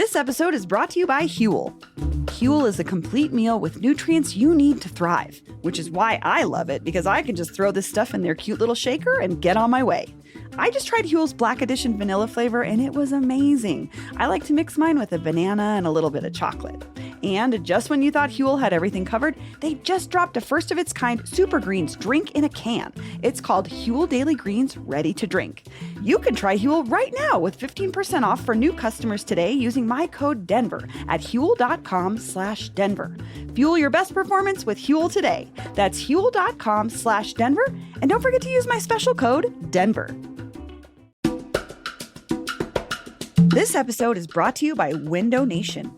This episode is brought to you by Huel. Huel is a complete meal with nutrients you need to thrive, which is why I love it, because I can just throw this stuff in their cute little shaker and get on my way. I just tried Huel's Black Edition vanilla flavor and it was amazing. I like to mix mine with a banana and a little bit of chocolate. And just when you thought Huel had everything covered, they just dropped a first of its kind Super Greens drink in a can. It's called Huel Daily Greens Ready to Drink. You can try Huel right now with 15% off for new customers today using my code Denver at Huel.com/Denver. Fuel your best performance with Huel today. That's Huel.com/Denver. And don't forget to use my special code Denver. This episode is brought to you by Window Nation.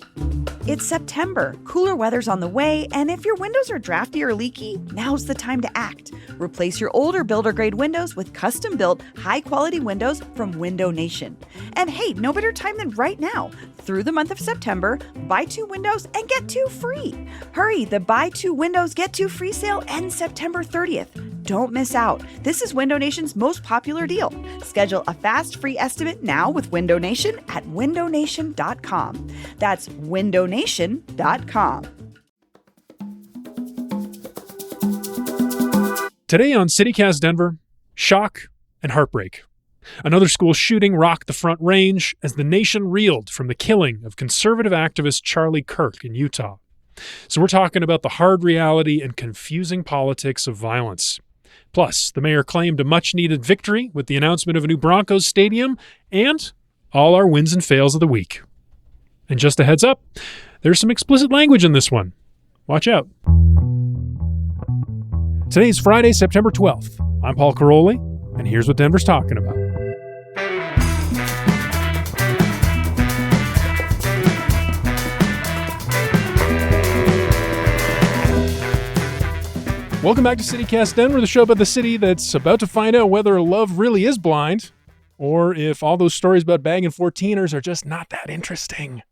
It's September, cooler weather's on the way, and if your windows are drafty or leaky, now's the time to act. Replace your older builder-grade windows with custom-built, high-quality windows from Window Nation. And hey, no better time than right now. Through the month of September, buy 2 windows and get 2 free. Hurry, the buy 2 windows, get 2 free sale ends September 30th. Don't miss out. This is Window Nation's most popular deal. Schedule a fast free estimate now with Window Nation at windownation.com. That's windownation.com. Today on CityCast Denver, shock and heartbreak. Another school shooting rocked the Front Range as the nation reeled from the killing of conservative activist Charlie Kirk in Utah. So we're talking about the hard reality and confusing politics of violence. Plus, the mayor claimed a much-needed victory with the announcement of a new Broncos stadium and all our wins and fails of the week. And just a heads up, there's some explicit language in this one. Watch out. Today's Friday, September 12th. I'm Paul Caroli, and here's what Denver's talking about. Welcome back to CityCast Denver, the show about the city that's about to find out whether love really is blind or if all those stories about bagging 14ers are just not that interesting.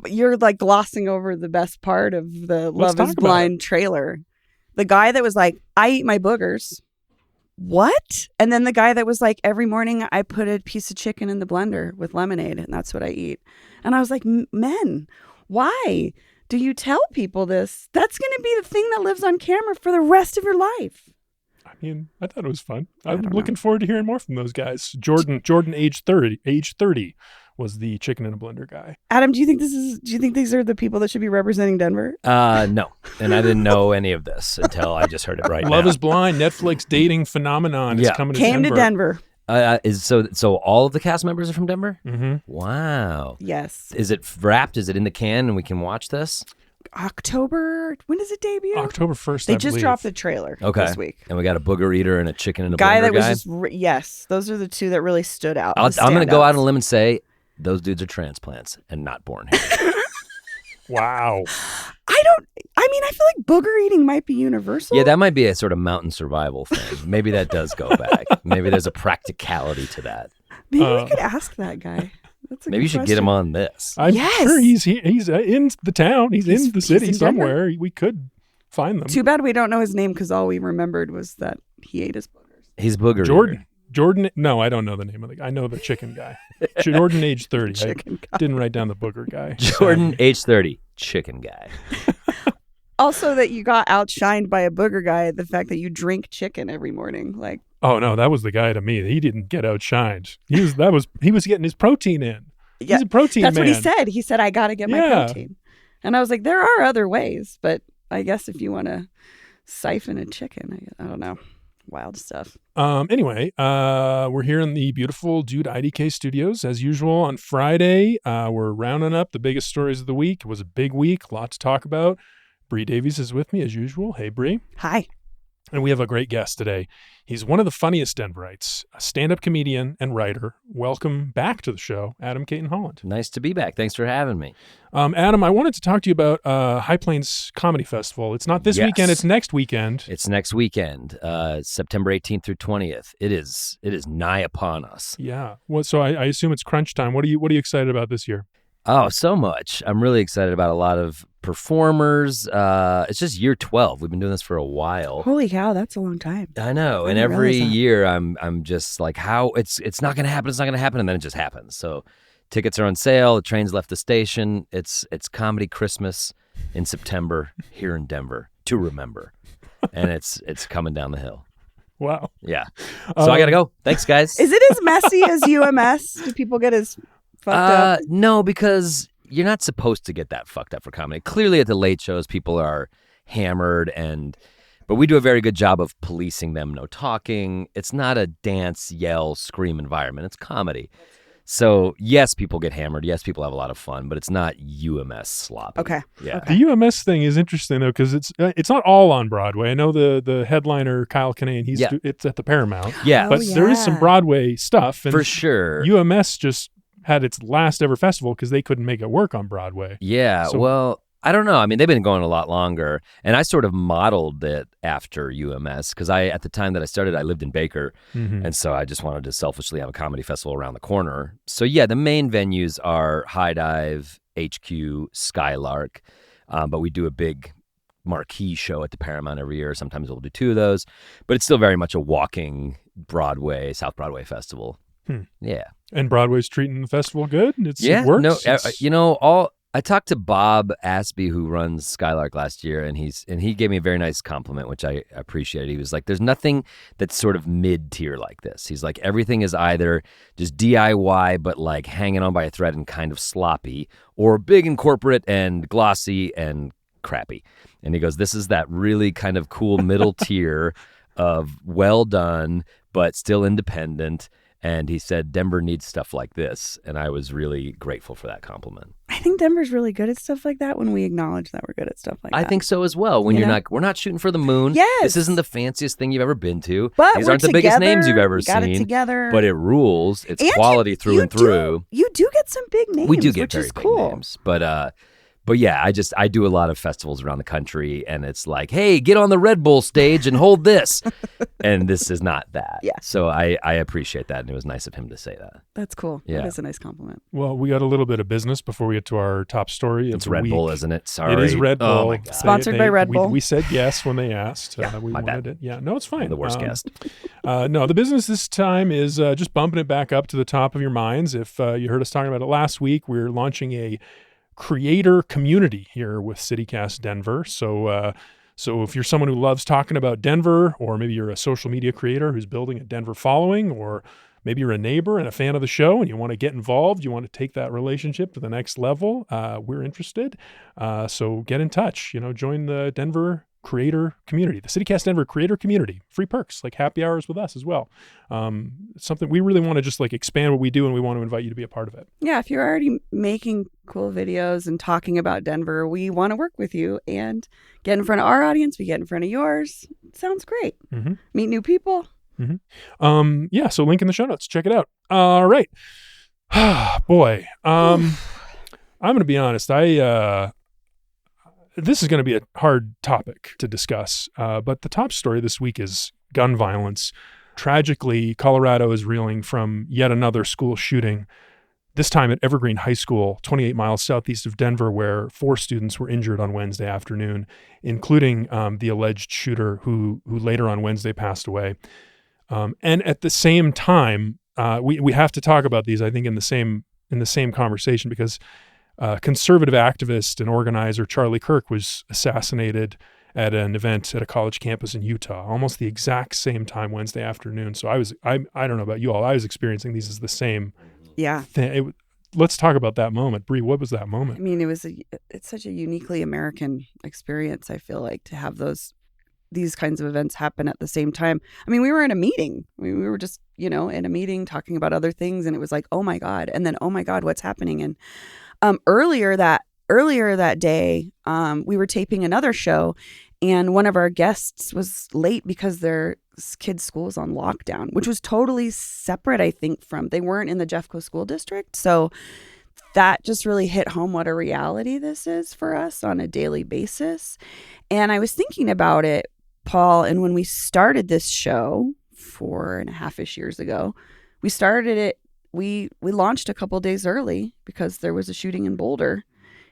You're like glossing over the best part of the Love is Blind trailer. The guy that was like, I eat my boogers. What? And then the guy that was like, every morning I put a piece of chicken in the blender with lemonade and that's what I eat. And I was like, men, why do you tell people this? That's going to be the thing that lives on camera for the rest of your life. I mean, I thought it was fun. I'm looking forward to hearing more from those guys. Jordan, age 30 was the chicken in a blender guy. Adam, do you think these are the people that should be representing Denver? No. And I didn't know any of this until I just heard it right now. Love is Blind, Netflix dating phenomenon is coming to Denver. Came to Denver. So all of the cast members are from Denver? Mm-hmm. Wow. Yes. Is it wrapped? Is it in the can and we can watch this? October. When does it debut? October 1st, They just dropped the trailer this week. And we got a booger eater and a chicken and a guy blender that was guy? just yes. Those are the two that really stood out. I'm going to go out on a limb and say those dudes are transplants and not born here. Wow. I feel like booger eating might be universal. Yeah, that might be a sort of mountain survival thing. Maybe that does go back. Maybe there's a practicality to that. Maybe we could ask that guy. Maybe you should get him on this. I'm sure he's in the town. He's in the city somewhere. We could find them. Too bad we don't know his name because all we remembered was that he ate his boogers. He's booger. Jordan. No, I don't know the name of the guy. I know the chicken guy. Jordan, age 30. I didn't write down the booger guy. Jordan, age 30. Chicken guy. Also, that you got outshined by a booger guy. The fact that you drink chicken every morning, like. Oh no, that was the guy to me. He didn't get outshined. He was getting his protein in. Yeah, he's a protein that's man. What he said. He said, "I got to get my protein," and I was like, "There are other ways, but I guess if you want to siphon a chicken, I don't know, wild stuff." Anyway, we're here in the beautiful Dude IDK studios as usual on Friday. We're rounding up the biggest stories of the week. It was a big week, a lot to talk about. Bree Davies is with me as usual. Hey, Bree. Hi. And we have a great guest today. He's one of the funniest Denverites, a stand-up comedian and writer. Welcome back to the show, Adam Caton Holland. Nice to be back. Thanks for having me. Adam, I wanted to talk to you about High Plains Comedy Festival. It's not this weekend, it's next weekend. It's next weekend, September 18th through 20th. It is nigh upon us. Yeah. Well, so I assume it's crunch time. What are you excited about this year? Oh, so much. I'm really excited about a lot of performers. It's just year 12. We've been doing this for a while. Holy cow, that's a long time. I know. And every year I'm just like, how it's not going to happen. It's not going to happen. And then it just happens. So Tickets are on sale. The train's left the station. It's Comedy Christmas in September here in Denver to remember. And it's coming down the hill. Wow. Yeah. So I got to go. Thanks, guys. Is it as messy as UMS? Do people get as fucked up? No, because you're not supposed to get that fucked up for comedy. Clearly at the late shows, people are hammered, but we do a very good job of policing them. No talking. It's not a dance, yell, scream environment. It's comedy. So, yes, people get hammered. Yes, people have a lot of fun, but it's not UMS sloppy. Okay. Yeah. The UMS thing is interesting, though, because it's not all on Broadway. I know the headliner, Kyle Kinane, it's at the Paramount. Yeah. But there is some Broadway stuff. And for sure. UMS just had its last ever festival because they couldn't make it work on Broadway. Yeah. So, well, I don't know. I mean, they've been going a lot longer, and I sort of modeled it after UMS because at the time that I started, I lived in Baker, and so I just wanted to selfishly have a comedy festival around the corner. So yeah, the main venues are High Dive, HQ, Skylark, but we do a big marquee show at the Paramount every year. Sometimes we'll do 2 of those, but it's still very much a walking Broadway, South Broadway festival. Yeah. And Broadway's treating the festival good? It works? No, I talked to Bob Aspie, who runs Skylark last year, and he gave me a very nice compliment, which I appreciated. He was like, there's nothing that's sort of mid-tier like this. He's like, everything is either just DIY, but like hanging on by a thread and kind of sloppy, or big and corporate and glossy and crappy. And he goes, this is that really kind of cool middle tier of well done, but still independent. And he said, Denver needs stuff like this. And I was really grateful for that compliment. I think Denver's really good at stuff like that when we acknowledge that we're good at stuff like that. I think so as well. When we're not shooting for the moon. Yes. This isn't the fanciest thing you've ever been to. But these aren't the biggest names you've ever got seen. It together. But it rules. It's And quality through and through. You do get some big names. We do get which very is big cool. names. But yeah, I do a lot of festivals around the country, and it's like, hey, get on the Red Bull stage and hold this. And this is not that. Yeah. So I appreciate that, and it was nice of him to say that. That's cool. Yeah. That is a nice compliment. Well, we got a little bit of business before we get to our top story. It's Red Bull, isn't it? Sorry. It is Red Bull. Oh, my God. Sponsored by Red Bull. We said yes when they asked. Yeah, we my wanted bad. it. Yeah, no, it's fine. I'm the worst guest. No, the business this time is just bumping it back up to the top of your minds. If you heard us talking about it last week, we're launching a creator community here with CityCast Denver. So if you're someone who loves talking about Denver, or maybe you're a social media creator who's building a Denver following, or maybe you're a neighbor and a fan of the show and you want to get involved, you want to take that relationship to the next level, we're interested. So get in touch, join the Denver creator community, the CityCast Denver creator community. Free perks like happy hours with us as well. Something we really want to just like expand what we do, and we want to invite you to be a part of it. Yeah, if you're already making cool videos and talking about Denver, we want to work with you and get in front of our audience. We get in front of yours. It sounds great. Mm-hmm. Meet new people. Mm-hmm. Yeah, so link in the show notes. Check it out. All right. Boy, I'm going to be honest. This is going to be a hard topic to discuss, but the top story this week is gun violence. Tragically, Colorado is reeling from yet another school shooting, this time at Evergreen High School, 28 miles southeast of Denver, where 4 students were injured on Wednesday afternoon, including the alleged shooter who later on Wednesday passed away. And at the same time, we have to talk about these, I think, in the same conversation, because conservative activist and organizer Charlie Kirk was assassinated at an event at a college campus in Utah, almost the exact same time Wednesday afternoon. So I don't know about you all, I was experiencing these as the same thing. Let's talk about that moment. Bree, what was that moment? I mean, it's such a uniquely American experience, I feel like, to have these kinds of events happen at the same time. I mean, we were in a meeting. We were just, in a meeting talking about other things, and it was like, oh my God. And then, oh my God, what's happening? And earlier that day, we were taping another show, and one of our guests was late because their kids' school was on lockdown, which was totally separate, I think, they weren't in the Jeffco school district. So that just really hit home what a reality this is for us on a daily basis. And I was thinking about it, Paul, and when we started this show 4.5-ish years ago, we started it, we launched a couple days early because there was a shooting in Boulder,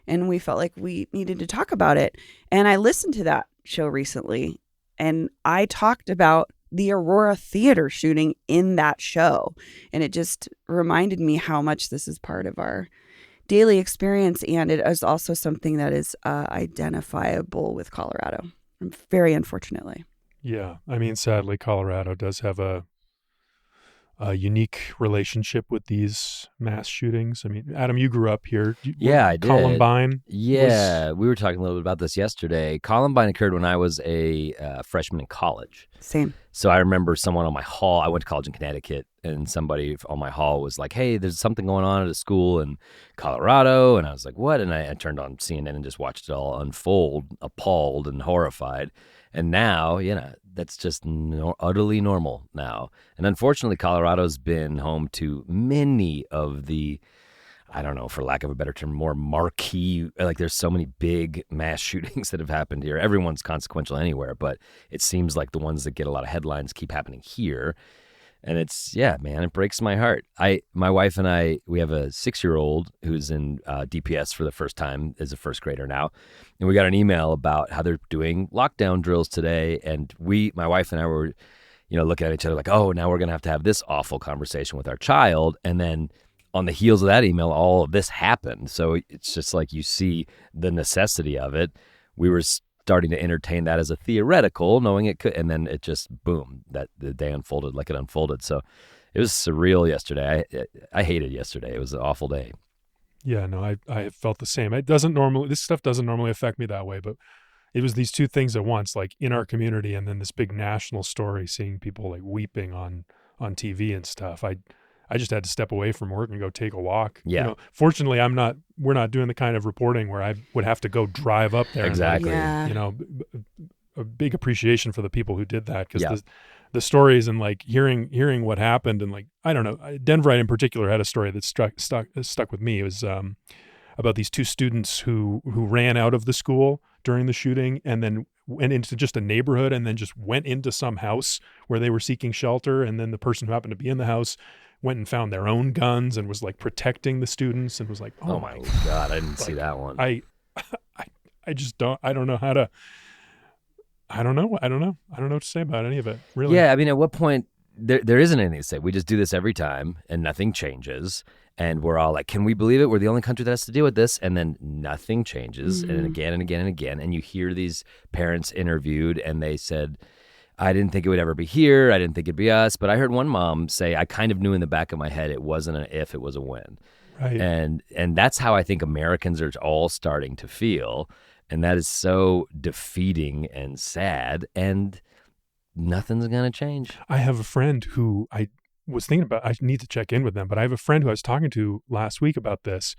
and we felt like we needed to talk about it. And I listened to that show recently, and I talked about the Aurora Theater shooting in that show. And it just reminded me how much this is part of our daily experience. And it is also something that is identifiable with Colorado, very unfortunately. Yeah. I mean, sadly, Colorado does have a unique relationship with these mass shootings. I mean, Adam, you grew up here. Yeah, I did. Columbine. Yeah, we were talking a little bit about this yesterday. Columbine occurred when I was a freshman in college. Same. So I remember someone on my hall, I went to college in Connecticut, and somebody on my hall was like, hey, there's something going on at a school in Colorado. And I was like, what? And I turned on CNN and just watched it all unfold, appalled and horrified. And now, that's just utterly normal now. And unfortunately, Colorado's been home to many of the, I don't know, for lack of a better term, more marquee, like there's so many big mass shootings that have happened here. Everyone's consequential anywhere, but it seems like the ones that get a lot of headlines keep happening here. And it's, man, it breaks my heart. My wife and I, we have a 6-year-old who's in DPS for the first time, is a first grader now. And we got an email about how they're doing lockdown drills today. And my wife and I were, looking at each other like, oh, now we're going to have this awful conversation with our child. And then on the heels of that email, all of this happened. So it's just like you see the necessity of it. We were starting to entertain that as a theoretical, knowing it could, and then it just, boom, that the day unfolded like it unfolded. So it was surreal yesterday. I hated yesterday. It was an awful day. Yeah, no, I felt the same. This stuff doesn't normally affect me that way, but it was these two things at once, like in our community and then this big national story, seeing people like weeping on TV and stuff. I just had to step away from work and go take a walk. Yeah. Fortunately, we're not doing the kind of reporting where I would have to go drive up there. Exactly. A big appreciation for the people who did that, because the stories and like hearing what happened, and like, I don't know, Denverite in particular had a story that stuck with me. It was about these two students who ran out of the school during the shooting and then went into just a neighborhood and then just went into some house where they were seeking shelter. And then the person who happened to be in the house went and found their own guns and was like protecting the students, and was like, oh my God, I didn't see that one. I don't know what to say about any of it, really. Yeah, I mean, at what point there isn't anything to say. We just do this every time and nothing changes. And we're all like, can we believe it? We're the only country that has to deal with this. And then nothing changes. Mm-hmm. And again and again and again. And you hear these parents interviewed and they said, I didn't think it would ever be here. I didn't think it'd be us. But I heard one mom say, I kind of knew in the back of my head it wasn't an if, it was a when. Right. And that's how I think Americans are all starting to feel. And that is so defeating and sad. And nothing's going to change. I have a friend who I was thinking about, I need to check in with them, but I have a friend who I was talking to last week about this.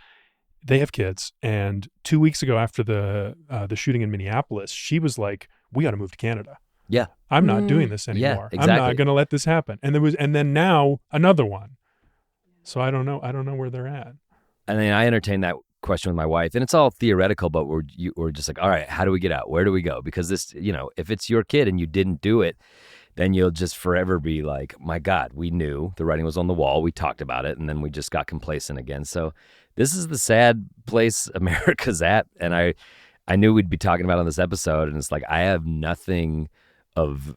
They have kids. And 2 weeks ago after the shooting in Minneapolis, she was like, we got to move to Canada. Yeah. I'm not doing this anymore. Yeah, exactly. I'm not going to let this happen. And then now another one. So I don't know where they're at. And then I entertained that question with my wife, and it's all theoretical, but we're just like, all right, how do we get out? Where do we go? Because this, if it's your kid and you didn't do it, then you'll just forever be like, my God, we knew the writing was on the wall. We talked about it, and then we just got complacent again. So this is the sad place America's at. And I knew we'd be talking about it on this episode, and it's like, I have nothing of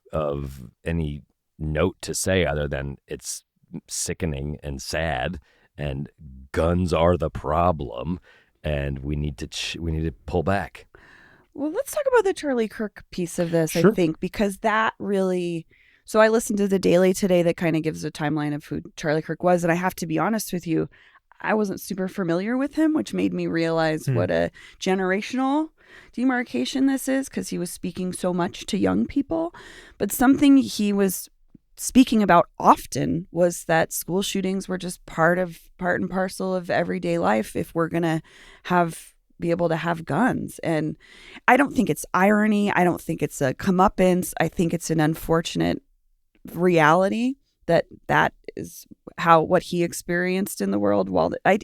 any note to say other than it's sickening and sad, and guns are the problem, and we need to pull back. Well, let's talk about the Charlie Kirk piece of this, Sure. I think, because that really... So I listened to the Daily today that kind of gives a timeline of who Charlie Kirk was, and I have to be honest with you, I wasn't super familiar with him, which made me realize what a generational demarcation this is, because he was speaking so much to young people. But something he was speaking about often was that school shootings were just part and parcel of everyday life if we're going to be able to have guns. And I don't think it's irony. I don't think it's a comeuppance. I think it's an unfortunate reality that is what he experienced in the world. While I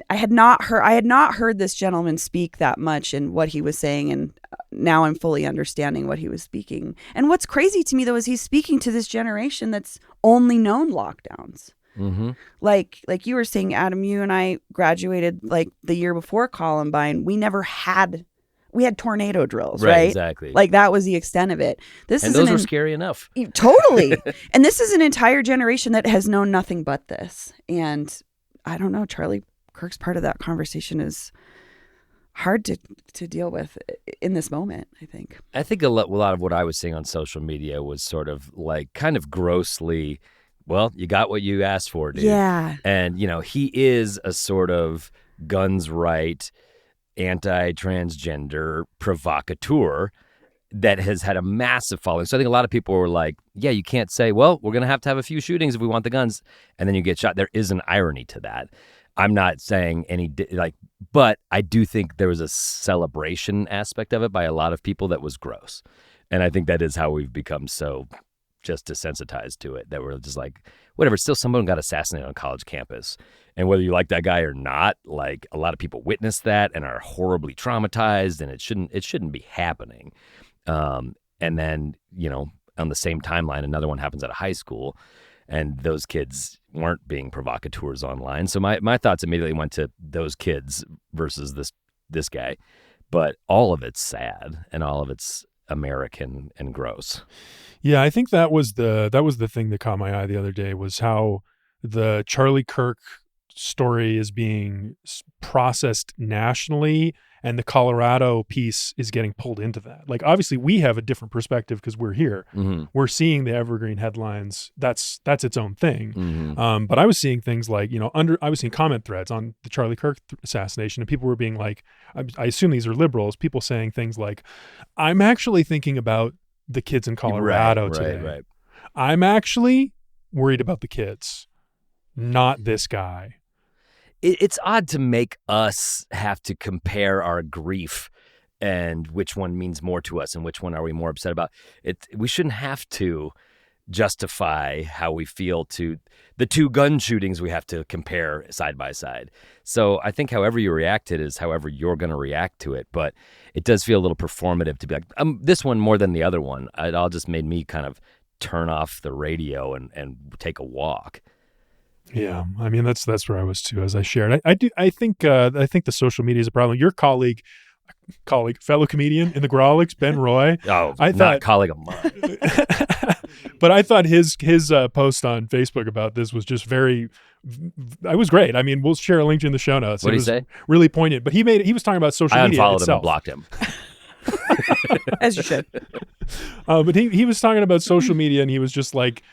had not heard this gentleman speak that much in what he was saying, and now I'm fully understanding what he was speaking. And what's crazy to me though is he's speaking to this generation that's only known lockdowns. Mm-hmm. Like you were saying, Adam, you and I graduated like the year before Columbine. We never had we had tornado drills, right? Exactly. Like that was the extent of it. And those were scary enough. Totally. And this is an entire generation that has known nothing but this. And I don't know, Charlie Kirk's part of that conversation is hard to deal with in this moment, I think. I think a lot of what I was seeing on social media was sort of like kind of grossly, well, you got what you asked for, dude. Yeah. And, he is a sort of guns right, anti-transgender provocateur that has had a massive following. So I think a lot of people were like, yeah, you can't say, well, we're going to have a few shootings if we want the guns, and then you get shot. There is an irony to that. I'm not saying but I do think there was a celebration aspect of it by a lot of people that was gross. And I think that is how we've become so just desensitized to it, that we're just like, whatever, still someone got assassinated on college campus. And whether you like that guy or not, like a lot of people witnessed that and are horribly traumatized, and it shouldn't be happening. And then, on the same timeline, another one happens at a high school, and those kids weren't being provocateurs online. So my thoughts immediately went to those kids versus this guy. But all of it's sad, and all of it's American and gross. Yeah, I think that was the thing that caught my eye the other day, was how the Charlie Kirk story is being processed nationally, and the Colorado piece is getting pulled into that. Like, obviously we have a different perspective because we're here. Mm-hmm. We're seeing the Evergreen headlines. That's its own thing. Mm-hmm. But I was seeing things like, I was seeing comment threads on the Charlie Kirk assassination, and people were being like, I assume these are liberals, people saying things like, I'm actually thinking about the kids in Colorado today. Right. I'm actually worried about the kids, not this guy. It's odd to make us have to compare our grief and which one means more to us and which one are we more upset about. We shouldn't have to justify how we feel to the two gun shootings. We have to compare side by side. So I think however you react to it is however you're going to react to it. But it does feel a little performative to be like, this one more than the other one. It all just made me kind of turn off the radio and take a walk. Yeah, I mean that's where I was too. As I shared, I think the social media is a problem. Your colleague, fellow comedian in the Grawlix, Ben Roy. Oh, not colleague of mine. But I thought his post on Facebook about this was just it was great. I mean, we'll share a link in the show notes. What did he say? Really poignant. But he was talking about social media unfollowed itself. him and blocked him. As you should. But he was talking about social media, and he was just like,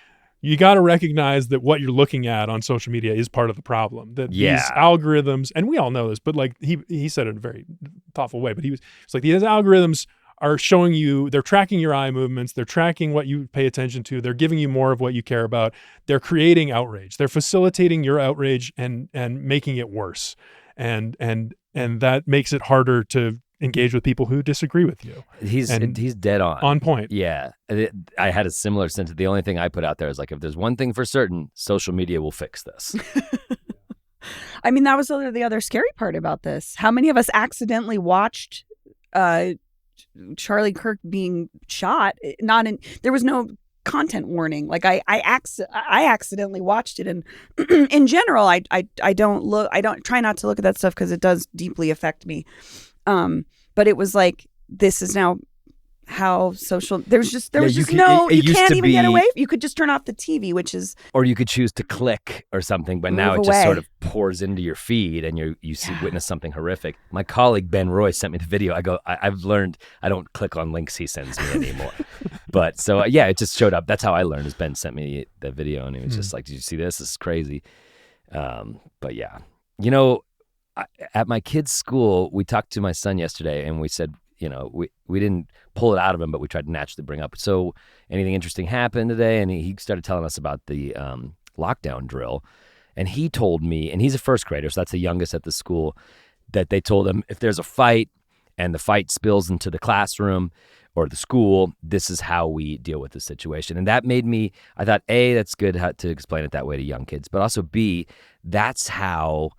you got to recognize that what you're looking at on social media is part of the problem. That these algorithms, and we all know this, but like he said it in a very thoughtful way, but it's like these algorithms are showing you, they're tracking your eye movements, they're tracking what you pay attention to, they're giving you more of what you care about, they're creating outrage, they're facilitating your outrage and making it worse. And that makes it harder to engage with people who disagree with you. He's dead on point. Yeah. I had a similar sense. The only thing I put out there is like, if there's one thing for certain, social media will fix this. I mean, that was the other scary part about this. How many of us accidentally watched Charlie Kirk being shot? There was no content warning. Like I accidentally watched it, and in general, I don't try not to look at that stuff because it does deeply affect me. But it was like, this is now how social, you can't even get away. You could just turn off the TV, which is, or you could choose to click or something, but now it just sort of pours into your feed and you witness something horrific. My colleague Ben Roy sent me the video. I've learned I don't click on links he sends me anymore. But so it just showed up. That's how I learned, is Ben sent me the video, and he was just like, did you see this? This is crazy. But yeah, at my kid's school, we talked to my son yesterday, and we said, we didn't pull it out of him, but we tried to naturally bring up, so anything interesting happened today? And he started telling us about the lockdown drill. And he told me, and he's a first grader, so that's the youngest at the school, that they told him if there's a fight and the fight spills into the classroom or the school, this is how we deal with the situation. And that made me, I thought, A, that's good to explain it that way to young kids, but also B, that's so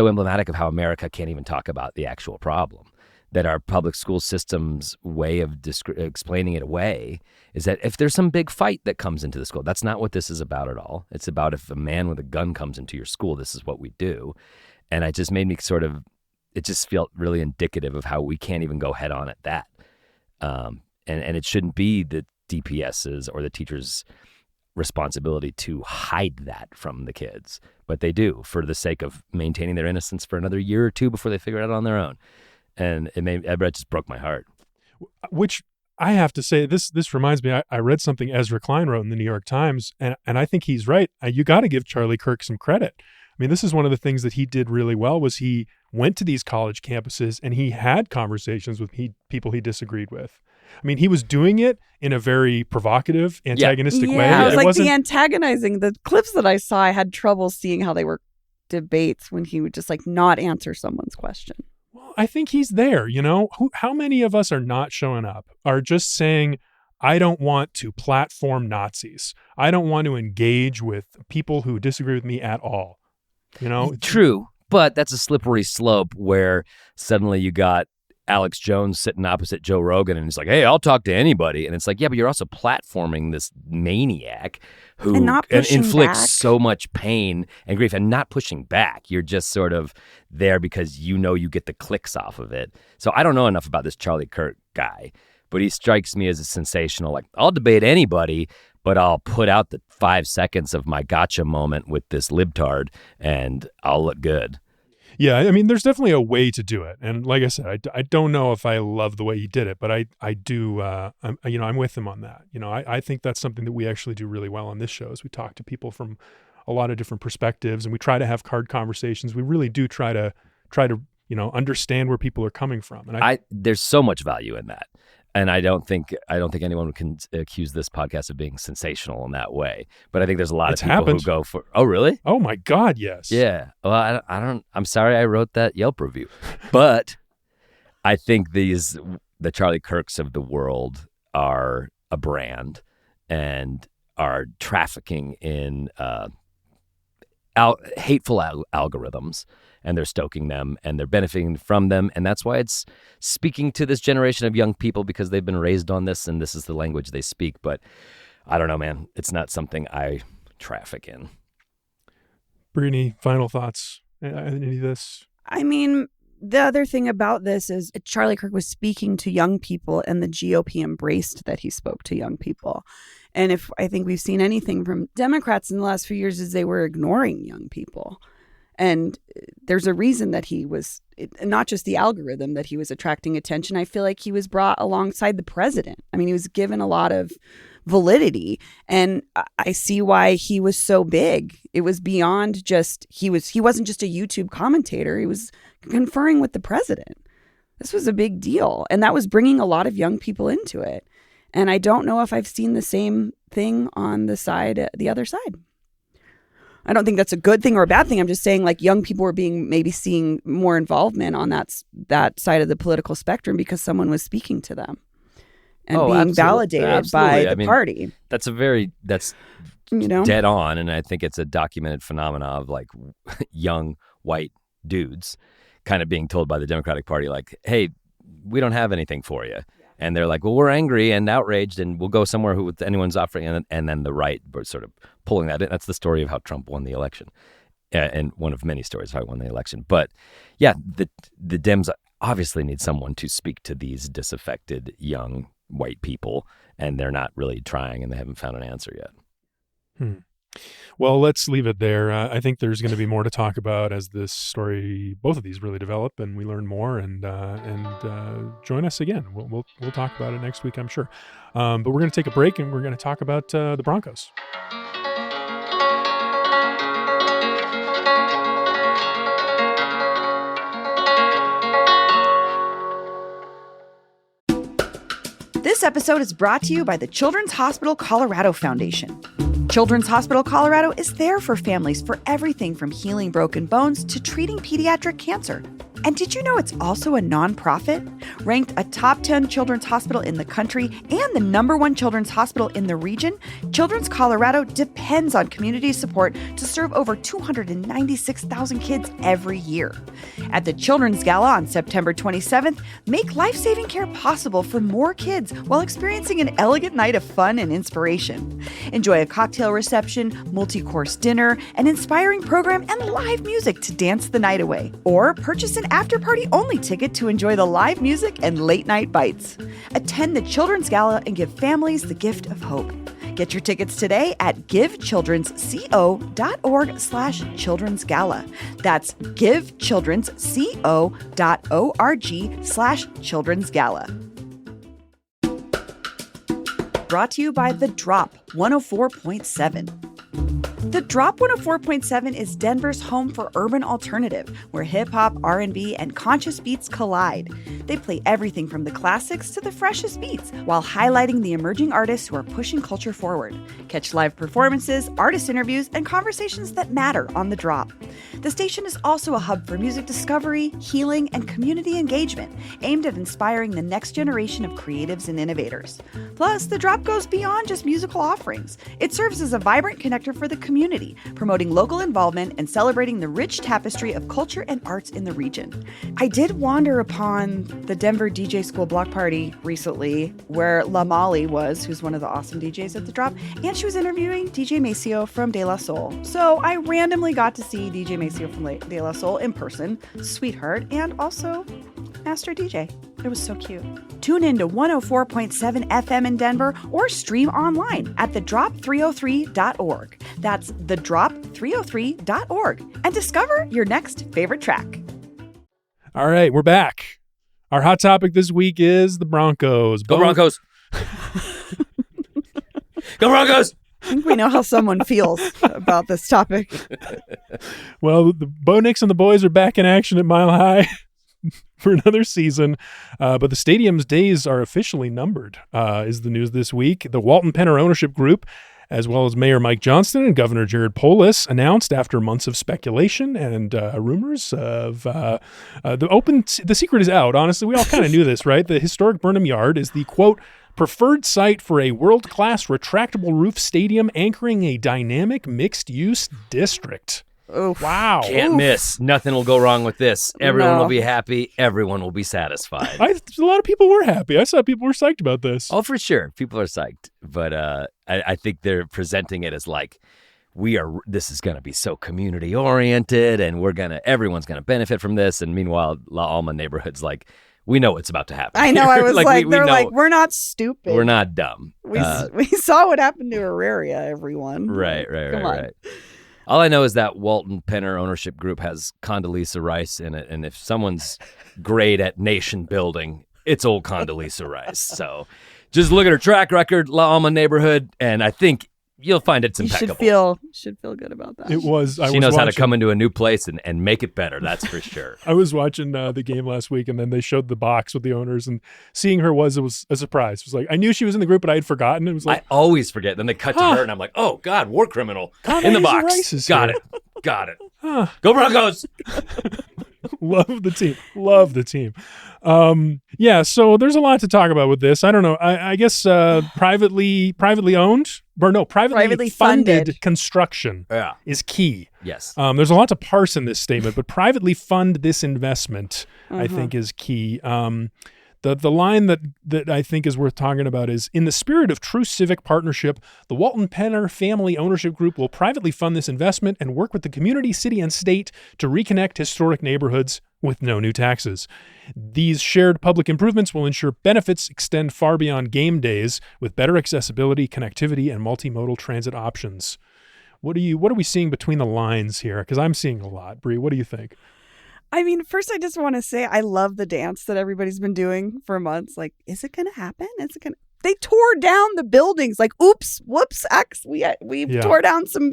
emblematic of how America can't even talk about the actual problem. That our public school system's way of explaining it away is that if there's some big fight that comes into the school, that's not what this is about at all. It's about if a man with a gun comes into your school, this is what we do. And it just made me sort of it just felt really indicative of how we can't even go head on at that. And it shouldn't be the DPS's or the teachers' responsibility to hide that from the kids, but they do for the sake of maintaining their innocence for another year or two before they figure it out on their own. And it just broke my heart. Which I have to say, this reminds me, I read something Ezra Klein wrote in the New York Times, and I think he's right. You got to give Charlie Kirk some credit. I mean, this is one of the things that he did really well was he went to these college campuses and he had conversations with people he disagreed with. I mean, he was doing it in a very provocative, antagonistic way. Yeah, it was wasn't the antagonizing. The clips that I saw, I had trouble seeing how they were debates when he would just like not answer someone's question. Well, I think he's there, you know? How many of us are not showing up, are just saying, I don't want to platform Nazis. I don't want to engage with people who disagree with me at all. You know? True, but that's a slippery slope where suddenly you got Alex Jones sitting opposite Joe Rogan and he's like, hey, I'll talk to anybody. And it's like, yeah, but you're also platforming this maniac who inflicts so much pain and grief and not pushing back. You're just sort of there because you know you get the clicks off of it. So I don't know enough about this Charlie Kirk guy, but he strikes me as a sensational, like, I'll debate anybody, but I'll put out the 5 seconds of my gotcha moment with this libtard and I'll look good. Yeah, I mean, there's definitely a way to do it. And like I said, I don't know if I love the way he did it, but I do, I'm with him on that. You know, I think that's something that we actually do really well on this show is we talk to people from a lot of different perspectives and we try to have hard conversations. We really do try to, understand where people are coming from. And there's so much value in that. And I don't think anyone can accuse this podcast of being sensational in that way. But I think there's a lot of people who go for, oh, really? Oh, my God, yes. Yeah. Well, I'm sorry I wrote that Yelp review. But I think the Charlie Kirks of the world are a brand and are trafficking in hateful algorithms. And they're stoking them and they're benefiting from them. And that's why it's speaking to this generation of young people because they've been raised on this and this is the language they speak. But I don't know, man. It's not something I traffic in. Brittany, final thoughts? Any of this? I mean, the other thing about this is Charlie Kirk was speaking to young people and the GOP embraced that he spoke to young people. And if I think we've seen anything from Democrats in the last few years is they were ignoring young people. And there's a reason that he was, not just the algorithm, that he was attracting attention. I feel like he was brought alongside the president. I mean, he was given a lot of validity. And I see why he was so big. It was beyond just, he wasn't just a YouTube commentator. He was conferring with the president. This was a big deal. And that was bringing a lot of young people into it. And I don't know if I've seen the same thing on the other side. I don't think that's a good thing or a bad thing. I'm just saying like young people were maybe seeing more involvement on that side of the political spectrum because someone was speaking to them and being validated by the party. That's dead on. And I think it's a documented phenomenon of like young white dudes kind of being told by the Democratic Party, like, hey, we don't have anything for you. And they're like, well, we're angry and outraged and we'll go somewhere anyone's offering. And then the right sort of pulling that in. That's the story of how Trump won the election. And one of many stories of how he won the election. But yeah, the Dems obviously need someone to speak to these disaffected young white people. And they're not really trying and they haven't found an answer yet. Well, let's leave it there. I think there's going to be more to talk about as this story, both of these really develop and we learn more and join us again. We'll talk about it next week, I'm sure. But we're going to take a break and we're going to talk about the Broncos. This episode is brought to you by the Children's Hospital Colorado Foundation. Children's Hospital Colorado is there for families for everything from healing broken bones to treating pediatric cancer. And did you know it's also a nonprofit? Ranked a top 10 children's hospital in the country and the #1 children's hospital in the region, Children's Colorado depends on community support to serve over 296,000 kids every year. At the Children's Gala on September 27th, make life-saving care possible for more kids while experiencing an elegant night of fun and inspiration. Enjoy a cocktail reception, multi-course dinner, an inspiring program, and live music to dance the night away. Or purchase an after-party only ticket to enjoy the live music and late-night bites. Attend the Children's Gala and give families the gift of hope. Get your tickets today at givechildrensco.org/children's gala. That's givechildrensco.org/children's gala. Brought to you by The Drop 104.7. The Drop 104.7 is Denver's home for urban alternative, where hip-hop, R&B, and conscious beats collide. They play everything from the classics to the freshest beats, while highlighting the emerging artists who are pushing culture forward. Catch live performances, artist interviews, and conversations that matter on The Drop. The station is also a hub for music discovery, healing, and community engagement, aimed at inspiring the next generation of creatives and innovators. Plus, The Drop goes beyond just musical offerings. It serves as a vibrant connector for the community, promoting local involvement and celebrating the rich tapestry of culture and arts in the region. I did wander upon the Denver DJ School block party recently, where La Molly was, who's one of the awesome DJs at The Drop, and she was interviewing DJ Maceo from De La Soul. So I randomly got to see DJ Maceo from De La Soul in person, sweetheart, and also Master DJ. It was so cute. Tune in to 104.7 FM in Denver or stream online at thedrop303.org. That's thedrop303.org and discover your next favorite track. All right, we're back. Our hot topic this week is the Broncos. Go Broncos. Go Broncos. I think we know how someone feels about this topic. Well, the Bo Nix and the boys are back in action at Mile High for another season, but the stadium's days are officially numbered, is the news this week. The Walton Penner ownership group, as well as Mayor Mike Johnston and Governor Jared Polis, announced after months of speculation and rumors of the secret is out. Honestly, we all kind of knew this, right? The historic Burnham Yard is the, quote, preferred site for a world-class retractable roof stadium anchoring a dynamic mixed-use district. Oof. Wow. Can't miss. Nothing will go wrong with this. Everyone will be happy. Everyone will be satisfied. A lot of people were happy. I saw people were psyched about this. Oh, for sure. People are psyched. But I think they're presenting it as like, this is going to be so community oriented and everyone's going to benefit from this. And meanwhile, La Alma neighborhood's like, we know what's about to happen. I know. I was we're not stupid. We're not dumb. We saw what happened to Auraria, everyone. Right. Come on. All I know is that Walton Penner ownership group has Condoleezza Rice in it, and if someone's great at nation building, it's old Condoleezza Rice. So just look at her track record, La Alma neighborhood, and I think you'll find it's impeccable. You should feel good about that. She knows how to come into a new place and make it better. That's for sure. I was watching the game last week, and then they showed the box with the owners, and seeing her it was a surprise. It was like, I knew she was in the group, but I had forgotten. It was like, I always forget. Then they cut to her, and I'm like, oh God, war criminal in the box. Got it. Go Broncos. Love the team. Yeah, so there's a lot to talk about with this. I don't know. I guess privately owned, or no, privately funded construction is key. Yes. There's a lot to parse in this statement, but privately fund this investment, I think, is key. The line that I think is worth talking about is, in the spirit of true civic partnership, the Walton Penner Family Ownership Group will privately fund this investment and work with the community, city, and state to reconnect historic neighborhoods with no new taxes. These shared public improvements will ensure benefits extend far beyond game days with better accessibility, connectivity, and multimodal transit options. What are we seeing between the lines here? Because I'm seeing a lot. Bree, what do you think? I mean, first, I just want to say I love the dance that everybody's been doing for months. Like, is it going to happen? They tore down the buildings. Like, oops, whoops, we tore down some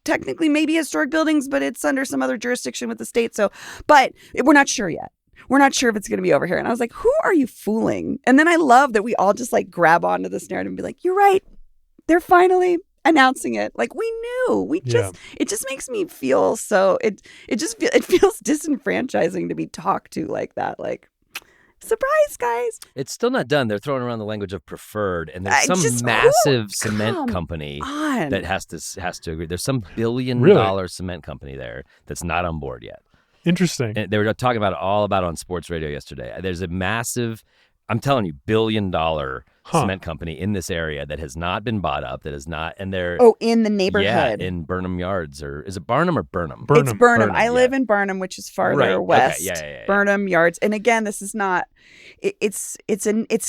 technically maybe historic buildings, but it's under some other jurisdiction with the state. So, but we're not sure yet. We're not sure if it's going to be over here. And I was like, who are you fooling? And then I love that we all just like grab onto this narrative and be like, you're right. They're finally announcing it. Like, we knew. It just makes me feel so, it feels disenfranchising to be talked to like that. Like, surprise, guys. It's still not done. They're throwing around the language of preferred, and there's some massive cement company that has to agree. There's some $1 billion cement company there that's not on board yet. Interesting. And they were talking about it on sports radio yesterday. There's a massive, I'm telling you, $1 billion cement company in this area that has not been bought up, that is not, and they're in the neighborhood. in Burnham Yards, or is it Barnum or Burnham? It's Burnham. I live in Barnum, which is farther west. Okay. Yeah. Burnham Yards, and again, this is not. It's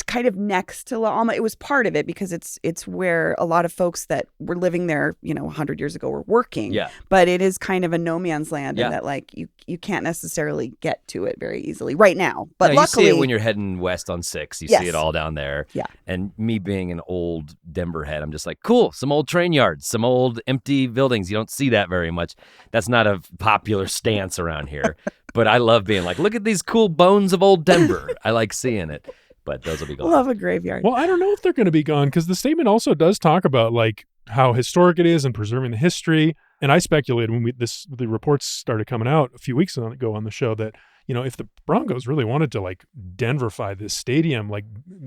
kind of next to La Alma. It was part of it because it's where a lot of folks that were living there, 100 years ago were working. Yeah. But it is kind of a no man's land in that like you can't necessarily get to it very easily right now. But luckily, you see it when you're heading west on 6. You see it all down there. Yeah. And me being an old Denver head, I'm just like, cool, some old train yards, some old empty buildings. You don't see that very much. That's not a popular stance around here. But I love being like, look at these cool bones of old Denver. I like seeing it. But those will be gone. Love a graveyard. Well, I don't know if they're going to be gone because the statement also does talk about like how historic it is and preserving the history. And I speculated when the reports started coming out a few weeks ago on the show that, if the Broncos really wanted to like Denverify this stadium, like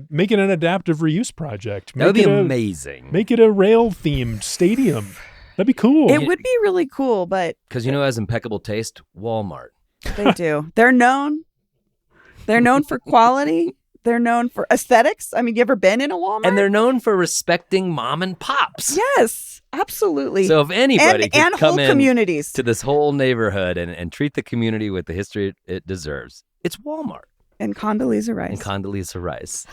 make it an adaptive reuse project. That would be amazing. Make it a rail themed stadium. That'd be cool. It would be really cool, but because who has impeccable taste? Walmart. They do. They're known for quality. They're known for aesthetics. I mean, you ever been in a Walmart? And they're known for respecting mom and pops. Yes, absolutely. So if anybody could come in communities to this whole neighborhood and treat the community with the history it deserves, it's Walmart. And Condoleezza Rice.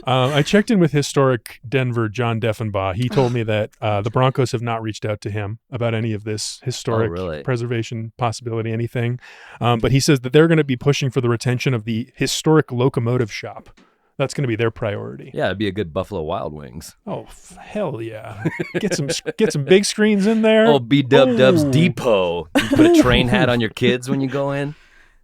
I checked in with historic Denver John Deffenbaugh. He told me that the Broncos have not reached out to him about any of this historic preservation possibility, anything. But he says that they're going to be pushing for the retention of the historic locomotive shop. That's going to be their priority. Yeah, it'd be a good Buffalo Wild Wings. Oh, hell yeah. Get some big screens in there. Oh, B-Dub-Dub's Depot. You put a train hat on your kids when you go in.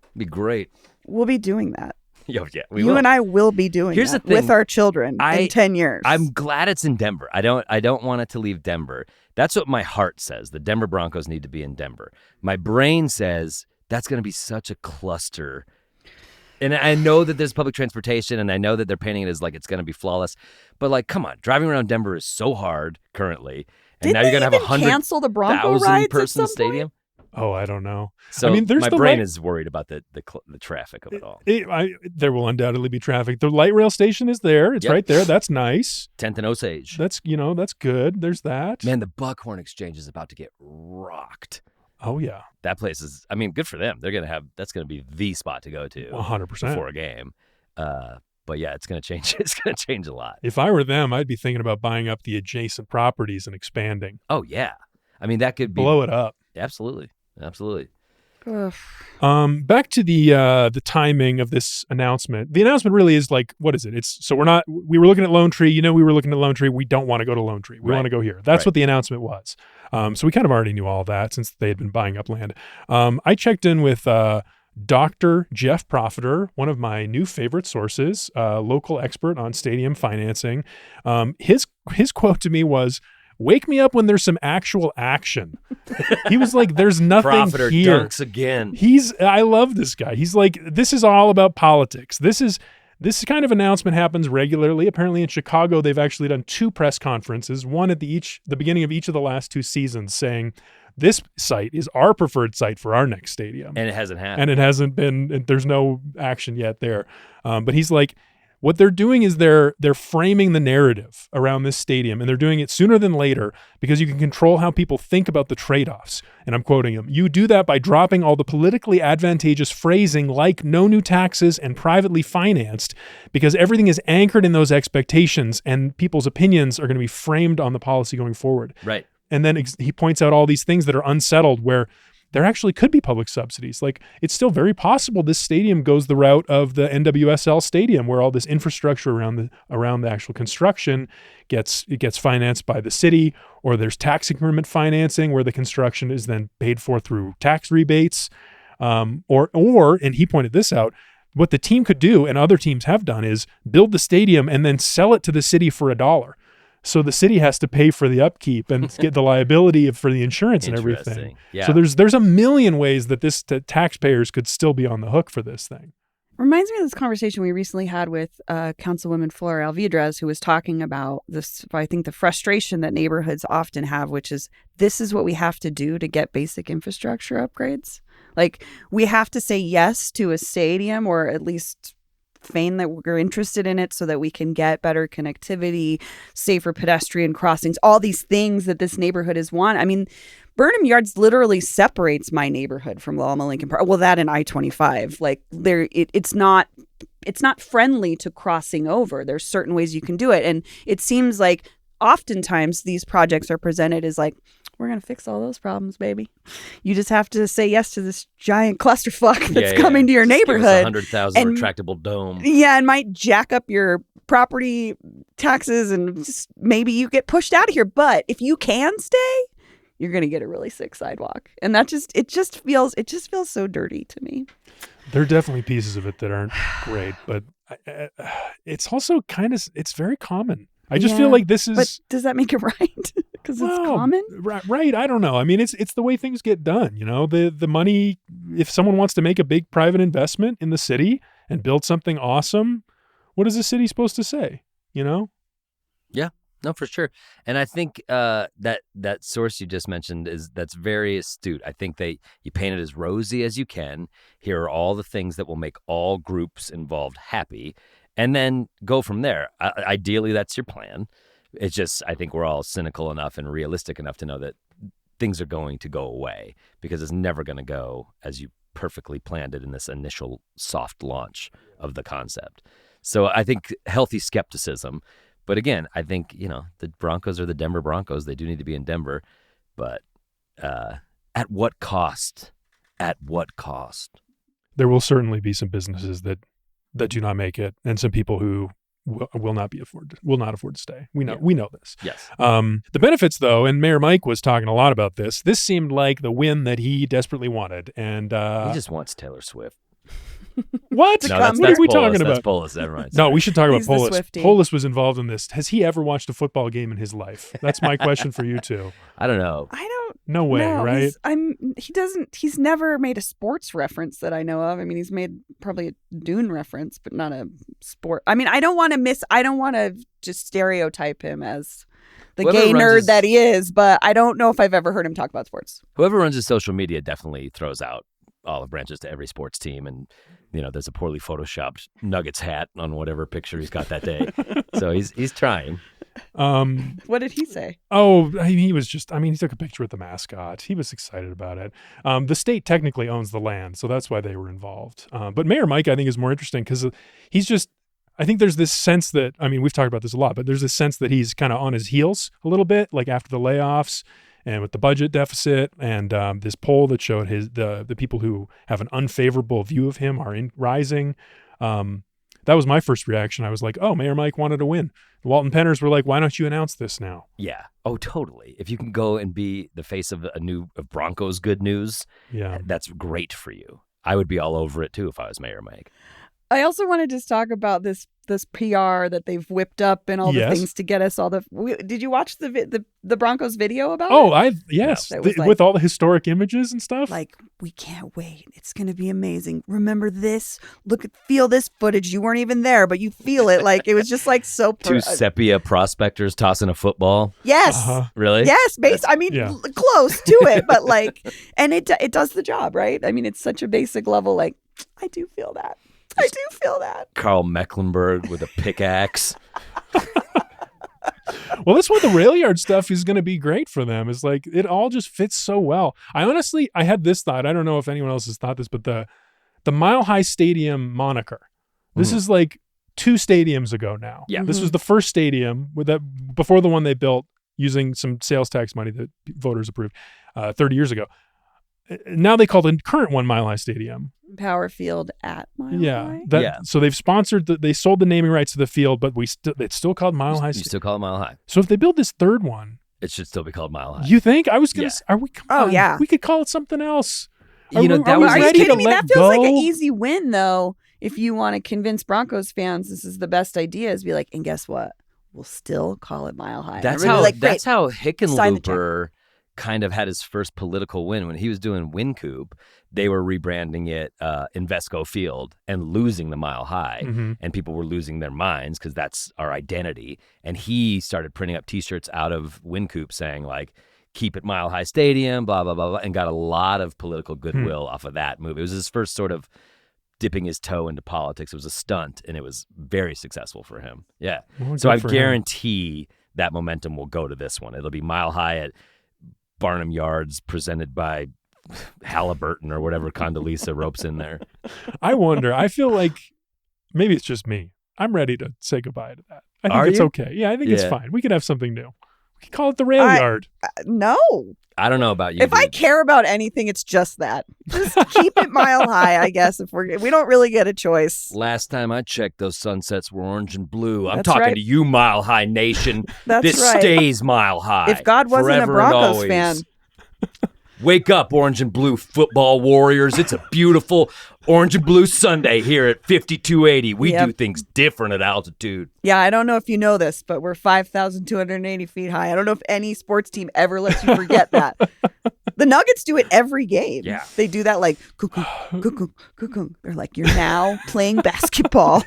It'd be great. We'll be doing that. Yeah, you and I will be doing that with our children in 10 years. I'm glad it's in Denver. I don't want it to leave Denver. That's what my heart says. The Denver Broncos need to be in Denver. My brain says that's going to be such a cluster. And I know that there's public transportation, and I know that they're painting it as like it's going to be flawless. But like, come on, driving around Denver is so hard currently. And now you're going to have 100,000-person stadium. Oh, I don't know. So I mean, my brain is worried about the traffic of it all. There will undoubtedly be traffic. The light rail station is there. It's right there. That's nice. 10th and Osage. That's good. There's that. Man, the Buckhorn Exchange is about to get rocked. Oh, yeah. That place is, good for them. That's going to be the spot to go to 100% before a game. But yeah, it's going to change. It's going to change a lot. If I were them, I'd be thinking about buying up the adjacent properties and expanding. Oh, yeah. That could be. Blow it up. Absolutely. Back to the timing of this announcement. The announcement really is like, what is it? We were looking at Lone Tree. We were looking at Lone Tree. We don't want to go to Lone Tree. We want to go here. That's what the announcement was. So we kind of already knew all that since they had been buying up land. I checked in with Dr. Jeff Profiter, one of my new favorite sources, local expert on stadium financing. His quote to me was, "Wake me up when there's some actual action." He was like, "There's nothing Profiter here." dunks again. I love this guy. He's like, "This is all about politics." This kind of announcement happens regularly. Apparently in Chicago, they've actually done 2 press conferences, one at the beginning of each of the last 2 seasons, saying this site is our preferred site for our next stadium. And it hasn't happened. And it hasn't been. There's no action yet there. But he's like, what they're doing is they're framing the narrative around this stadium, and they're doing it sooner than later because you can control how people think about the trade-offs. And I'm quoting him, "You do that by dropping all the politically advantageous phrasing like no new taxes and privately financed, because everything is anchored in those expectations, and people's opinions are going to be framed on the policy going forward." Right. And then he points out all these things that are unsettled where there actually could be public subsidies. Like, it's still very possible this stadium goes the route of the NWSL stadium, where all this infrastructure around the actual construction gets financed by the city, or there's tax increment financing where the construction is then paid for through tax rebates. Or, and he pointed this out, what the team could do, and other teams have done, is build the stadium and then sell it to the city for $1. So the city has to pay for the upkeep and get the liability for the insurance and everything. Yeah. So there's a million ways that taxpayers could still be on the hook for this thing. Reminds me of this conversation we recently had with Councilwoman Flora Alvidrez, who was talking about this, I think, the frustration that neighborhoods often have, which is this is what we have to do to get basic infrastructure upgrades. Like, we have to say yes to a stadium, or at least feign that we're interested in it so that we can get better connectivity, safer pedestrian crossings, all these things that this neighborhood has wanted. I mean, Burnham Yards literally separates my neighborhood from Loma Lincoln Park. Well, that and I-25. Like it's not friendly to crossing over. There's certain ways you can do it. And it seems like oftentimes these projects are presented as like, we're going to fix all those problems, baby. You just have to say yes to this giant clusterfuck that's coming to your neighborhood. $100,000 retractable dome. Yeah, and might jack up your property taxes and just maybe you get pushed out of here. But if you can stay, you're going to get a really sick sidewalk. And that just feels so dirty to me. There are definitely pieces of it that aren't great, but it's also it's very common. I just feel like this is. But does that make it right? Because it's common, right? I don't know. I mean, it's the way things get done. You know, the money. If someone wants to make a big private investment in the city and build something awesome, what is the city supposed to say? You know? Yeah, no, for sure. And I think that source you just mentioned that's very astute. I think you paint it as rosy as you can. Here are all the things that will make all groups involved happy. And then go from there. Ideally, that's your plan. It's just, I think we're all cynical enough and realistic enough to know that things are going to go away because it's never going to go as you perfectly planned it in this initial soft launch of the concept. So I think healthy skepticism. But again, I think, the Broncos are the Denver Broncos. They do need to be in Denver. But at what cost? At what cost? There will certainly be some businesses that do not make it, and some people who will not afford to stay. We know this. Yes. The benefits, though, and Mayor Mike was talking a lot about this. This seemed like the win that he desperately wanted, and he just wants Taylor Swift. What? No, what are we talking about? That's Polis. Never mind. No, we should talk about Polis. Swiftie. Polis was involved in this. Has he ever watched a football game in his life? That's my question for you two. I don't know. No way, right? He's never made a sports reference that I know of. I mean, he's made probably a Dune reference, but not a sport. I mean, I don't want to just stereotype him as the gay nerd that he is, but I don't know if I've ever heard him talk about sports. Whoever runs his social media definitely throws out olive branches to every sports team, and there's a poorly photoshopped Nuggets hat on whatever picture he's got that day. So he's trying. What did he say? Oh, he was just, he took a picture with the mascot. He was excited about it. The state technically owns the land, so that's why they were involved. But Mayor Mike, I think, is more interesting because he's just, I think there's this sense that, we've talked about this a lot, but there's this sense that he's kind of on his heels a little bit, like after the layoffs and with the budget deficit and this poll that showed the people who have an unfavorable view of him are rising. That was my first reaction. I was like, oh, Mayor Mike wanted to win. The Walton Penners were like, why don't you announce this now? Yeah. Oh, totally. If you can go and be the face of of Broncos good news, that's great for you. I would be all over it too if I was Mayor Mike. I also wanted to talk about this PR that they've whipped up and all the things to get us all the. Did you watch the Broncos video about it? Yes, with all the historic images and stuff. Like, we can't wait. It's going to be amazing. Remember this? Feel this footage. You weren't even there, but you feel it. Like it was just like so. Two sepia prospectors tossing a football. Yes, really. Yes, close to it, but and it does the job, right? I mean, it's such a basic level. Like, I do feel that. Carl Mecklenburg with a pickaxe. Well, that's why the rail yard stuff is going to be great for them. Is like it all just fits so well. I had this thought. I don't know if anyone else has thought this, but the Mile High Stadium moniker. This is like 2 stadiums ago now. Yeah, this was the first stadium before the one they built using some sales tax money that voters approved 30 years ago. Now they call the current one Mile High Stadium. Power Field at Mile High. So they've sponsored they sold the naming rights to the field, but it's still called Mile High. You still call it Mile High. So if they build this third one, it should still be called Mile High. You think? I was gonna. Are we? We could call it something else. Are you kidding me? That feels like an easy win, though. If you want to convince Broncos fans this is the best idea, is be like, and guess what? We'll still call it Mile High. That's how Hickenlooper kind of had his first political win when he was doing WinCoop. They were rebranding it Invesco Field and losing the Mile High, and people were losing their minds because that's our identity. And he started printing up T-shirts out of WinCoop saying like, "Keep it Mile High Stadium," blah blah blah, blah, and got a lot of political goodwill off of that move. It was his first sort of dipping his toe into politics. It was a stunt, and it was very successful for him. Yeah. Well, So I good for him. guarantee that momentum will go to this one. It'll be Mile High at Barnum Yards, presented by Halliburton or whatever Condoleezza ropes in there. I wonder. I feel like maybe it's just me. I'm ready to say goodbye to that. I think Are it's you? okay. Yeah, I think it's Yeah. fine. We could have something new. We could call it the rail yard. No. I don't know about you. If I dude. care about anything, it's just that. Just keep it Mile High, I guess. If we don't really get a choice. Last time I checked, those sunsets were orange and blue. I'm That's talking right. to you, Mile High Nation. That's this right. stays Mile High. If God wasn't a forever and Broncos always. fan. Wake up, orange and blue football warriors. It's a beautiful orange and blue Sunday here at 5280. We Yep. do things different at altitude. Yeah, I don't know if you know this, but we're 5,280 feet high. I don't know if any sports team ever lets you forget that. The Nuggets do it every game. Yeah. They do that like, cuckoo, cuckoo, cuckoo. They're like, you're now playing basketball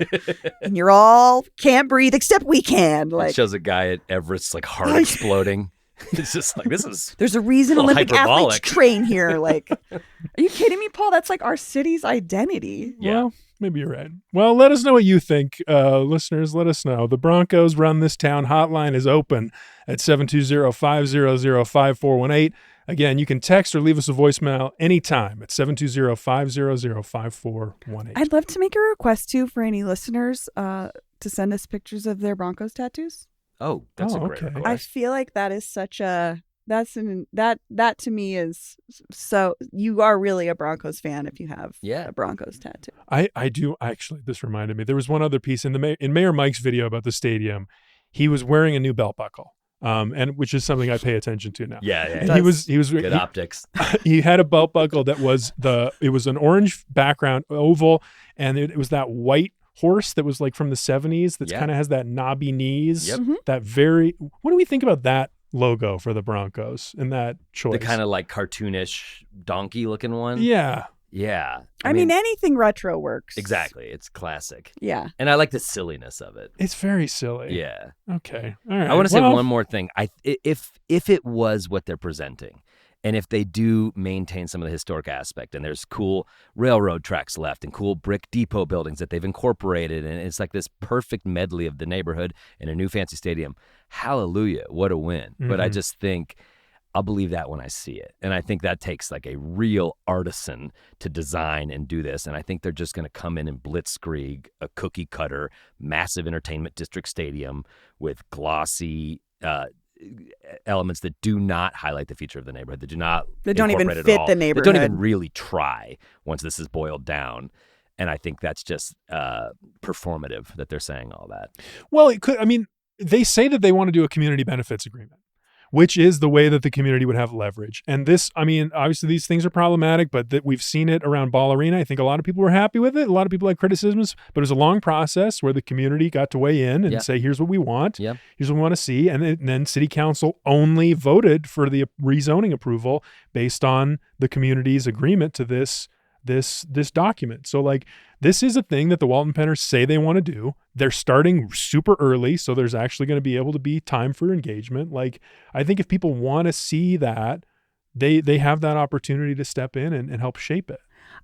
and you're all can't breathe except we can. It Like, shows a guy at Everest's like heart exploding. It's just like, this is there's a reason a little Olympic athletes hyperbolic. train here. Like, are you kidding me, Paul? That's like our city's identity. Yeah. Well, maybe you're right. Well, let us know what you think. Listeners, let us know. The Broncos Run This Town hotline is open at 720-500-5418. Again, you can text or leave us a voicemail anytime at 720-500-5418. I'd love to make a request too for any listeners to send us pictures of their Broncos tattoos. oh, that's a Oh, great okay. request. I feel like that is such a that to me is so you are really a Broncos fan if you have Yeah. a Broncos tattoo. I do actually. This reminded me. There was one other piece in in Mayor Mike's video about the stadium. He was wearing a new belt buckle, and which is something I pay attention to now. Yeah, And yeah. he was Good optics. he had a belt buckle that was it was an orange background oval, and it was that white horse that was like from the 70s that Yeah. kind of has that knobby knees. Yep. That very. What do we think about that logo for the Broncos and that choice? The kind of like cartoonish donkey looking one. Yeah. Yeah. I mean anything retro works. exactly. It's classic. Yeah. And I like the silliness of it. It's very silly. Yeah. Okay. All right. I want to say Well, one more thing. If it was what they're presenting, and if they do maintain some of the historic aspect, and there's cool railroad tracks left and cool brick depot buildings that they've incorporated, and it's like this perfect medley of the neighborhood in a new fancy stadium, hallelujah, what a win. But I Mhm. just think I'll believe that when I see it. And I think that takes like a real artisan to design and do this. And I think they're just going to come in and blitzkrieg a cookie cutter, massive entertainment district stadium with glossy elements that do not highlight the feature of the neighborhood. They don't even fit fit the They don't even neighborhood. really try once this is boiled down. And I think that's just performative that they're saying all that. Well, it could. I mean, they say that they want to do a community benefits agreement, which is the way that the community would have leverage. And this, I mean, obviously these things are problematic, but that we've seen it around Ball Arena. I think a lot of people were happy with it. A lot of people had criticisms, but it was a long process where the community got to weigh in and Yep. say, here's what we want. Yep. Here's what we want to see. And then City Council only voted for the rezoning approval based on the community's agreement to this document. So like this is a thing that the Walton Penners say they want to do. They're starting super early, so there's actually going to be able to be time for engagement. Like I think if people want to see that, they have that opportunity to step in and help shape it.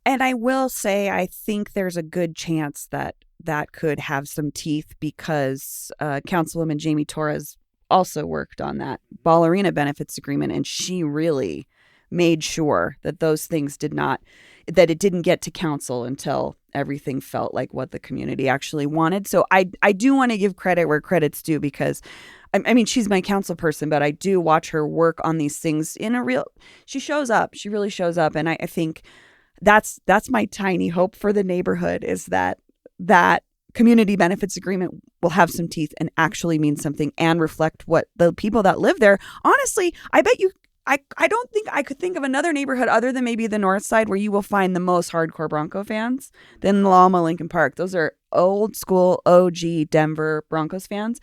And I will say, I think there's a good chance that that could have some teeth because Councilwoman Jamie Torres also worked on that Ball Arena benefits agreement, and she really made sure that those things that it didn't get to council until everything felt like what the community actually wanted. So I do want to give credit where credit's due because I mean, she's my council person, but I do watch her work on these things she shows up. She really shows up. And I think that's my tiny hope for the neighborhood is that community benefits agreement will have some teeth and actually mean something and reflect what the people that live there. Honestly, I bet you, I don't think I could think of another neighborhood other than maybe the north side where you will find the most hardcore Bronco fans than Lama Lincoln Park. Those are old school OG Denver Broncos fans.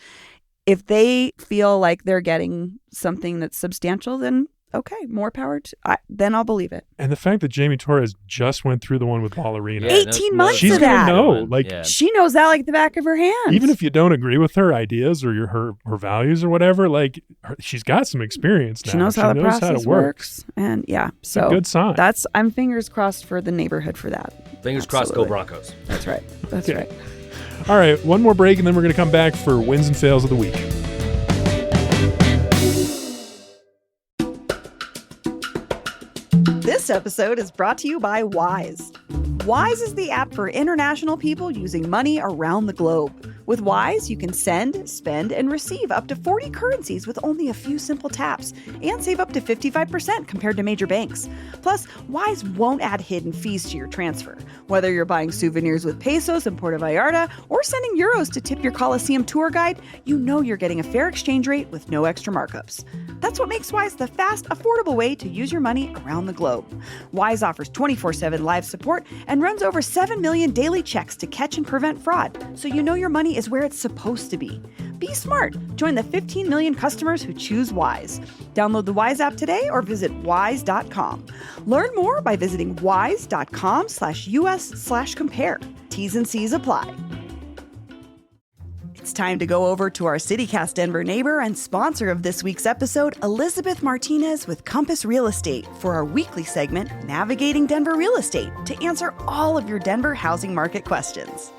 If they feel like they're getting something that's substantial, then okay, more power then I'll believe it. And the fact that Jamie Torres just went through the one with Ball Arena. Yeah, 18 months She's of gonna that. know. Like Yeah. She knows that like the back of her hand. even if you don't agree with her ideas or her values or whatever, like she's got some experience now. she knows how the process how to work. works. And yeah, It's a so good sign. I'm fingers crossed for the neighborhood for that. Fingers crossed, go Absolutely. Broncos. That's right. That's Okay. right. All right, one more break, and then we're going to come back for wins and fails of the week. This episode is brought to you by Wise. Wise is the app for international people using money around the globe. With Wise, you can send, spend, and receive up to 40 currencies with only a few simple taps and save up to 55% compared to major banks. Plus, Wise won't add hidden fees to your transfer. Whether you're buying souvenirs with pesos in Puerto Vallarta or sending euros to tip your Coliseum tour guide, you know you're getting a fair exchange rate with no extra markups. That's what makes Wise the fast, affordable way to use your money around the globe. Wise offers 24/7 live support and runs over 7 million daily checks to catch and prevent fraud, so you know your money is where it's supposed to be. Be smart. Join the 15 million customers who choose Wise. Download the Wise app today or visit wise.com. Learn more by visiting wise.com/US/compare. T's and C's apply. It's time to go over to our CityCast Denver neighbor and sponsor of this week's episode, Elizabeth Martinez with Compass Real Estate, for our weekly segment, Navigating Denver Real Estate, to answer all of your Denver housing market questions.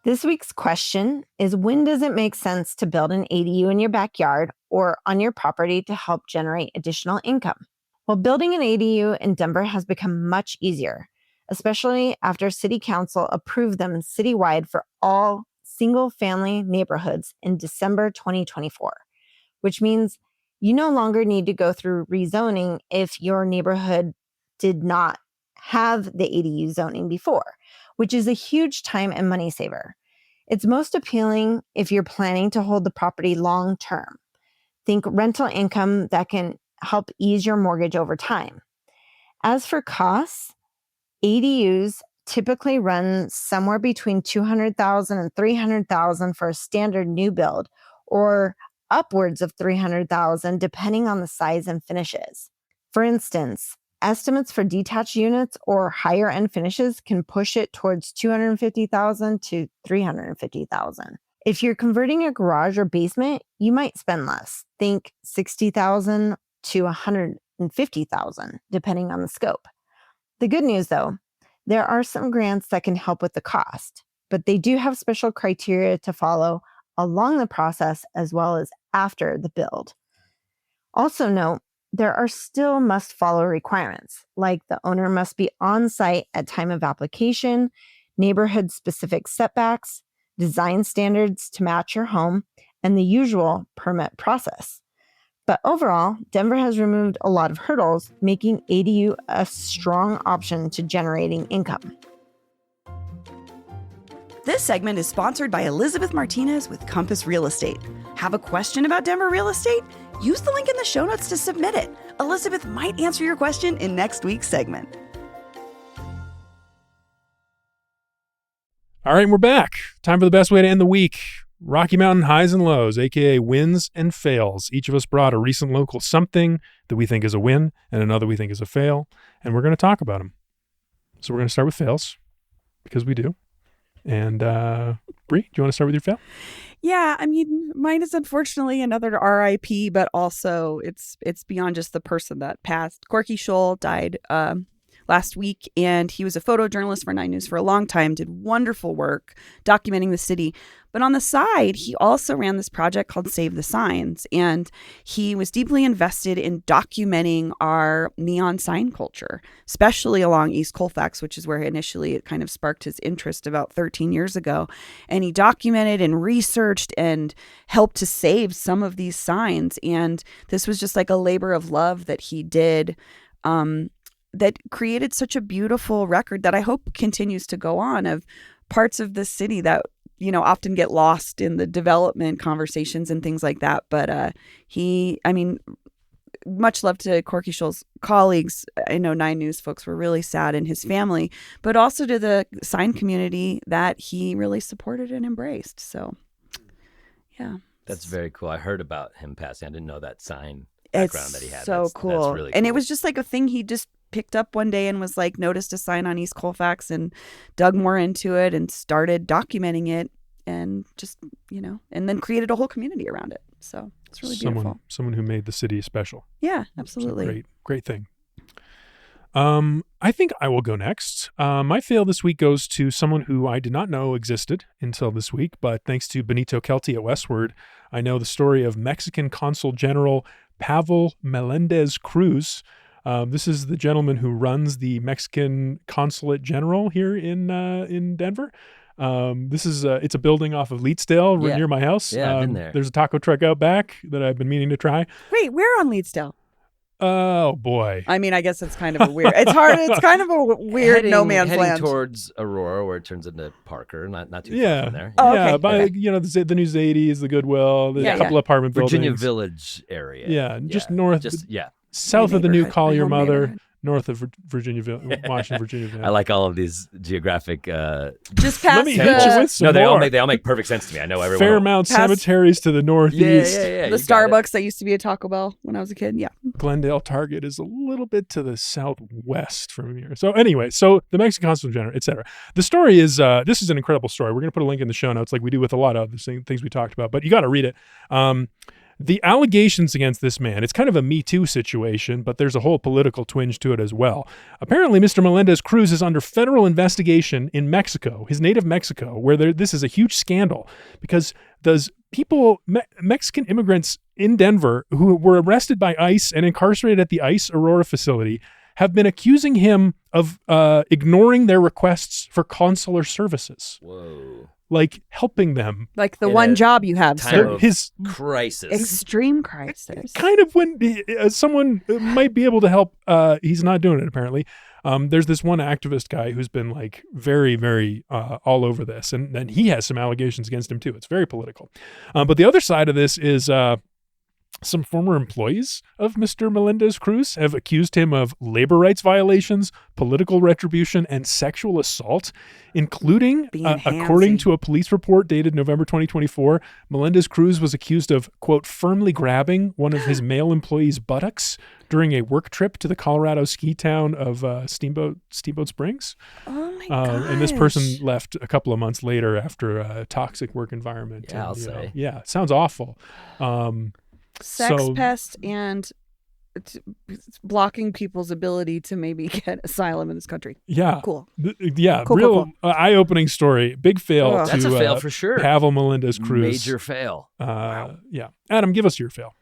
This week's question is, when does it make sense to build an ADU in your backyard or on your property to help generate additional income? Well, building an ADU in Denver has become much easier, especially after City Council approved them citywide for all single-family neighborhoods in December 2024, which means you no longer need to go through rezoning if your neighborhood did not have the ADU zoning before, which is a huge time and money saver. It's most appealing if you're planning to hold the property long term. Think rental income that can help ease your mortgage over time. As for costs, ADUs typically run somewhere between $200,000 and $300,000 for a standard new build, or upwards of $300,000 depending on the size and finishes. For instance, estimates for detached units or higher end finishes can push it towards $250,000 to $350,000. If you're converting a garage or basement, you might spend less. Think $60,000 to $150,000, depending on the scope. The good news, though, there are some grants that can help with the cost, but they do have special criteria to follow along the process as well as after the build. Also note, there are still must-follow requirements, like the owner must be on site at time of application, neighborhood-specific setbacks, design standards to match your home, and the usual permit process. But overall, Denver has removed a lot of hurdles, making ADU a strong option to generating income. This segment is sponsored by Elizabeth Martinez with Compass Real Estate. Have a question about Denver real estate? Use the link in the show notes to submit it. Elizabeth might answer your question in next week's segment. All right, and we're back. Time for the best way to end the week. Rocky Mountain highs and lows, aka wins and fails. Each of us brought a recent local something that we think is a win and another we think is a fail, and we're going to talk about them. So we're going to start with fails, because we do. And Bree, do you want to start with your fail? Yeah, I mean, mine is unfortunately another RIP, but also it's beyond just the person that passed. Corky Scholl died last week, and he was a photojournalist for 9 News for a long time, did wonderful work documenting the city. But on the side, he also ran this project called Save the Signs, and he was deeply invested in documenting our neon sign culture, especially along East Colfax, which is where initially it kind of sparked his interest about 13 years ago. And he documented and researched and helped to save some of these signs. And this was just like a labor of love that he did, that created such a beautiful record that I hope continues to go on, of parts of the city that, you know, often get lost in the development conversations and things like that. But much love to Corky Scholl's colleagues. I know 9 News folks were really sad, in his family, but also to the sign community that he really supported and embraced. So, yeah. That's very cool. I heard about him passing. I didn't know that sign background that he had. So cool. That's really cool. And it was just like a thing he just picked up one day and was like, noticed a sign on East Colfax and dug more into it and started documenting it, and just, you know, and then created a whole community around it. So it's really beautiful. Someone who made the city special. Yeah, absolutely. Great thing. I think I will go next. My fail this week goes to someone who I did not know existed until this week, but thanks to Benito Kelty at Westward, I know the story of Mexican Consul General Pavel Melendez Cruz. This is the gentleman who runs the Mexican Consulate General here in Denver. It's a building off of Leetsdale near my house. Yeah, I've been there. There's a taco truck out back that I've been meaning to try. Wait, where on Leetsdale? Oh boy. I mean, I guess it's kind of a weird. It's hard. It's kind of a weird no man's heading land. towards Aurora, where it turns into Parker, not too far from there. Oh, yeah, okay. by the new Zadies, the Goodwill, there's a couple apartment Virginia buildings. Village area. Yeah, just north. South My of the new neighborhood, Call my Your home Mother, neighborhood. north of Washington, Virginia. I like all of these geographic. Just Let past me hit you with some No, they more. all make perfect sense to me. I know everyone. Fairmount Past- Cemeteries to the northeast. Yeah. the Starbucks that used to be a Taco Bell when I was a kid. Yeah. Glendale Target is a little bit to the southwest from here. So anyway, the Mexican Consul General, etc. The story is, this is an incredible story. We're going to put a link in the show notes like we do with a lot of the same things we talked about, but you got to read it. The allegations against this man, it's kind of a Me Too situation, but there's a whole political twinge to it as well. Apparently, Mr. Melendez Cruz is under federal investigation in Mexico, his native Mexico, where this is a huge scandal because Mexican immigrants in Denver who were arrested by ICE and incarcerated at the ICE Aurora facility have been accusing him of ignoring their requests for consular services. Whoa. Like helping them. Like the In one a job you have, time sir. of His crisis. Extreme crisis. kind of when someone might be able to help. He's not doing it apparently. There's this one activist guy who's been like very, very all over this, and then he has some allegations against him too. It's very political. But the other side of this is some former employees of Mr. Melendez Cruz have accused him of labor rights violations, political retribution, and sexual assault, including, according to a police report dated November 2024, Melendez Cruz was accused of, quote, firmly grabbing one of his male employees' buttocks during a work trip to the Colorado ski town of Steamboat Springs. Oh my gosh. And this person left a couple of months later after a toxic work environment. Yeah, I'll say. Yeah, it sounds awful. Sex pest and blocking people's ability to maybe get asylum in this country. Yeah. Cool. Cool. Eye-opening story. Big fail. Ugh. That's a fail for sure. Pavel Melendez Cruz. Major fail. Wow. Yeah. Adam, give us your fail.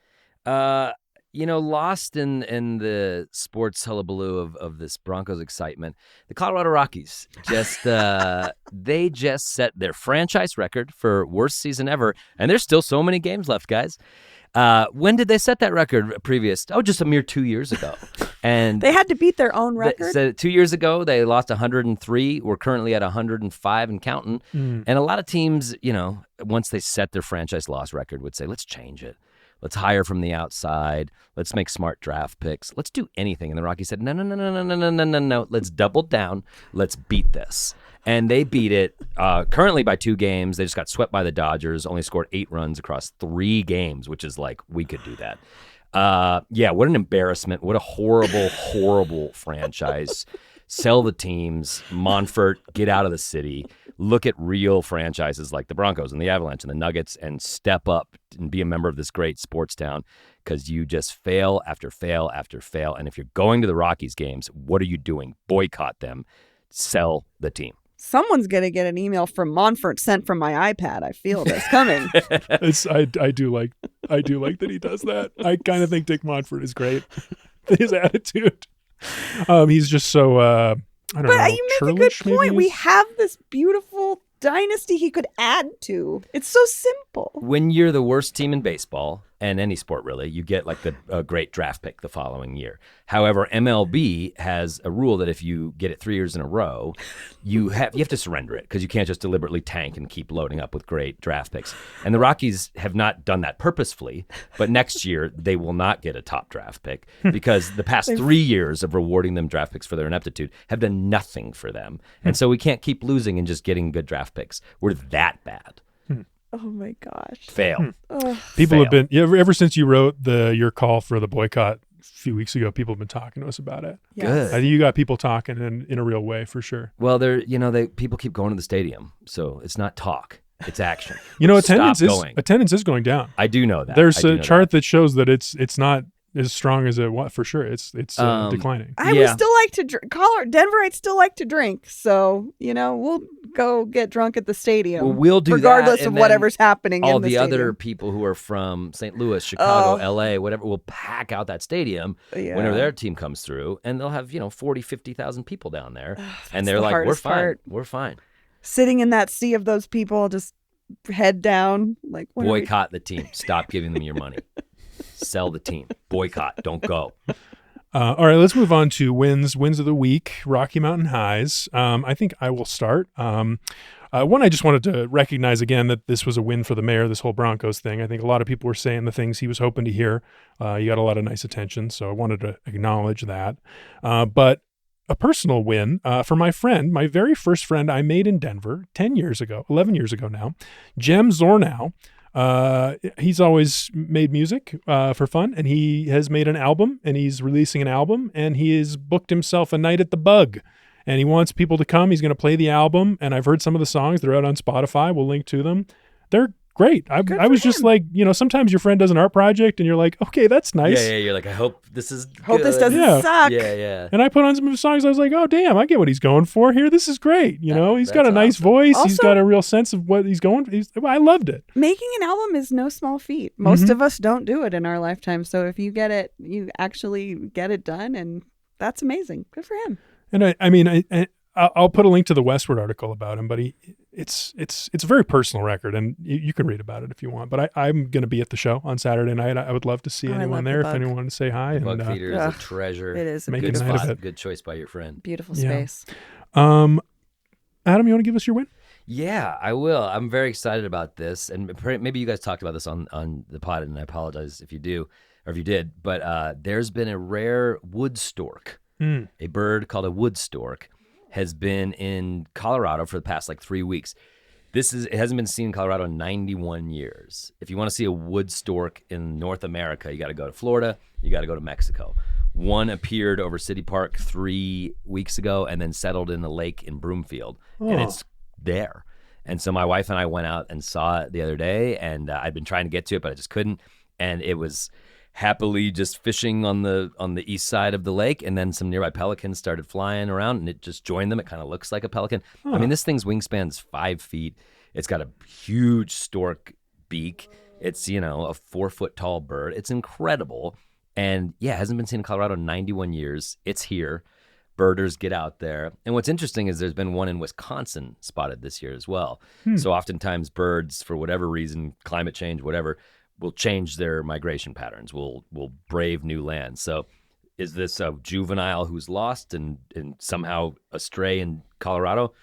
Lost in the sports hullabaloo of this Broncos excitement, the Colorado Rockies they just set their franchise record for worst season ever, and there's still so many games left, guys. When did they set that record previous? Oh, just a mere 2 years ago. And they had to beat their own record. So 2 years ago, they lost 103. We're currently at 105 and counting. And a lot of teams, once they set their franchise loss record, would say, let's change it. Let's hire from the outside. Let's make smart draft picks. Let's do anything. And the Rockies said, no. Let's double down. Let's beat this. And they beat it currently by 2 games. They just got swept by the Dodgers, only scored 8 runs across 3 games, which is like, we could do that. What an embarrassment. What a horrible, horrible franchise. Sell the teams. Monfort, get out of the city. Look at real franchises like the Broncos and the Avalanche and the Nuggets and step up and be a member of this great sports town, because you just fail after fail after fail. And if you're going to the Rockies games, what are you doing? Boycott them. Sell the team. Someone's going to get an email from Monfort sent from my iPad. I feel this coming. I do like that he does that. I kind of think Dick Monfort is great. His attitude. He's just so I don't know. But you make a good churlish, maybe point. We is- have this beautiful dynasty he could add to. It's so simple. When you're the worst team in baseball, and any sport really, you get like a great draft pick the following year. However, MLB has a rule that if you get it 3 years in a row, you have to surrender it, because you can't just deliberately tank and keep loading up with great draft picks. And the Rockies have not done that purposefully, but next year they will not get a top draft pick, because the past 3 years of rewarding them draft picks for their ineptitude have done nothing for them. And so we can't keep losing and just getting good draft picks. We're that bad. Oh my gosh. Fail. People Fail. have been ever since you wrote your call for the boycott a few weeks ago. People have been talking to us about it. Good. I think you got people talking in a real way for sure. Well, people keep going to the stadium, so it's not talk, it's action. Attendance Stop going. is going down. I do know that. There's I do a know chart that shows that it's not as strong as it was for sure. It's declining. I would still like to drink. Denver, I'd still like to drink. So, we'll go get drunk at the stadium. Well, we'll do regardless that, of whatever's happening all in the the stadium. other people who are from St. Louis, Chicago, LA, whatever, will pack out that stadium whenever their team comes through, and they'll have 40, 50,000 people down there, and they're like, "We're fine, we're fine." Sitting in that sea of those people, just head down, like boycott the team. Stop giving them your money. Sell the team. Boycott. Don't go. All right, let's move on to wins of the week. Rocky Mountain Highs. I think I will start. One, I just wanted to recognize again that this was a win for the mayor, this whole Broncos thing. I think a lot of people were saying the things he was hoping to hear. You got a lot of nice attention, so I wanted to acknowledge that. But a personal win for my friend, my very first friend I made in Denver 11 years ago now, Jem Zornow. He's always made music for fun, and he has made an album, and he's releasing an album, and he has booked himself a night at the Bug, and he wants people to come. He's going to play the album, and I've heard some of the songs. They're out on Spotify. We'll link to them. They're great. I was just like, sometimes your friend does an art project and you're like, okay, that's nice. Yeah. You're like, I hope this is Hope good. this doesn't suck. Yeah. And I put on some of the songs. I was like, oh, damn, I get what he's going for here. This is great. He's got a nice voice. Also, he's got a real sense of what he's going for. I loved it. Making an album is no small feat. Most of us don't do it in our lifetime. So if you get it, you actually get it done. And that's amazing. Good for him. And I'll put a link to the Westward article about him, but it's a very personal record, and you can read about it if you want. But I'm going to be at the show on Saturday night. I would love to see anyone there if anyone wanted to say hi. Bug Theater is a treasure. It is a make good a night spot. of it. Good choice by your friend. Beautiful space. Adam, you want to give us your win? Yeah, I will. I'm very excited about this, and maybe you guys talked about this on the pod, and I apologize if you do or if you did. But there's been a rare wood stork, a bird called a wood stork, has been in Colorado for the past 3 weeks. It hasn't been seen in Colorado in 91 years. If you want to see a wood stork in North America, you got to go to Florida, you got to go to Mexico. One appeared over City Park 3 weeks ago and then settled in the lake in Broomfield, and it's there. And so my wife and I went out and saw it the other day, and I'd been trying to get to it, but I just couldn't. And it was happily just fishing on the east side of the lake, and then some nearby pelicans started flying around, and it just joined them. It kind of looks like a pelican. I mean, this thing's wingspan's 5 feet. It's got a huge stork beak. It's a 4-foot tall bird. It's incredible, and it hasn't been seen in Colorado in 91 years. It's here. Birders get out there, and what's interesting is there's been one in Wisconsin spotted this year as well. So oftentimes birds, for whatever reason, climate change, whatever, will change their migration patterns, will brave new lands. So is this a juvenile who's lost and somehow astray in Colorado?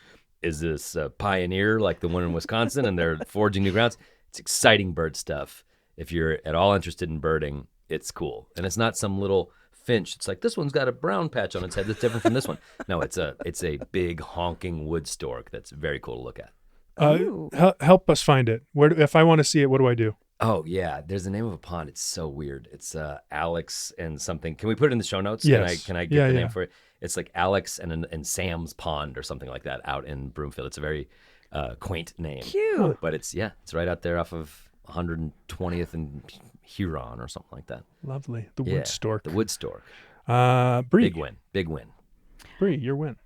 Is this a pioneer like the one in Wisconsin and they're forging new grounds? It's exciting bird stuff. If you're at all interested in birding, it's cool. And it's not some little finch. It's like, this one's got a brown patch on its head that's different from this one. No, it's a big honking wood stork that's very cool to look at. Help us find it. If I want to see it, what do I do? Oh, yeah. There's the name of a pond. It's so weird. It's Alex and something. Can we put it in the show notes? Yes. Can I get the name for it? It's like Alex and Sam's Pond or something like that out in Broomfield. It's a very quaint name. Cute. But it's right out there off of 120th and Huron or something like that. Lovely. The wood stork. The wood stork. Bree. Big win. Bree, your win.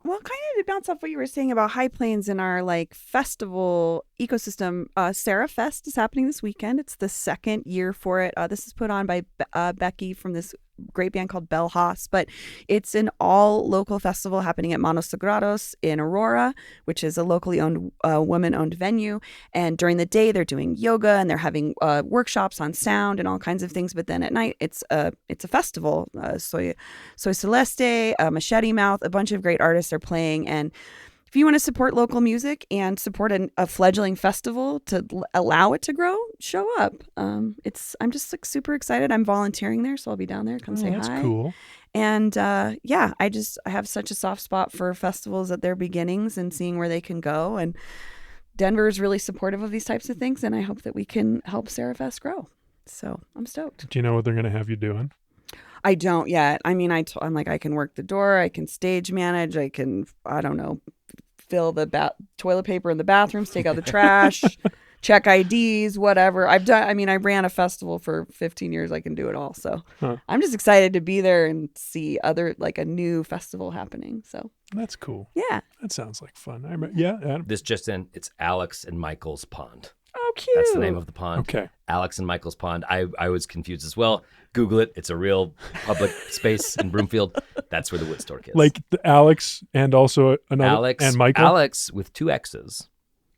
Well, kind of to bounce off what you were saying about High Plains and our festival ecosystem, Sarah Fest is happening this weekend. It's the second year for it. This is put on by Becky from this great band called Bell Haas, but it's an all local festival happening at Manos Sagrados in Aurora, which is a locally owned, women-owned venue. And during the day, they're doing yoga and they're having workshops on sound and all kinds of things. But then at night, it's a festival. Soy Celeste, Machete Mouth, a bunch of great artists are playing. And if you want to support local music and support a fledgling festival to allow it to grow, show up. I'm just super excited. I'm volunteering there, so I'll be down there. Come say hi. That's cool. And I have such a soft spot for festivals at their beginnings and seeing where they can go. And Denver is really supportive of these types of things, and I hope that we can help Sarah Fest grow. So I'm stoked. Do you know what they're going to have you doing? I don't yet. I mean, I'm like, I can work the door, I can stage manage, I can, I don't know, fill the toilet paper in the bathrooms, take out the trash, check IDs, whatever. I ran a festival for 15 years. I can do it all. So I'm just excited to be there and see a new festival happening. So that's cool. Yeah. That sounds like fun. Adam. This just in, it's Alex and Michael's Pond. Oh, cute. That's the name of the pond. Okay. Alex and Michael's Pond. I was confused as well. Google it. It's a real public space in Broomfield. That's where the Woodstock is. Like the Alex and also another Alex and Michael. Alex with 2 X's.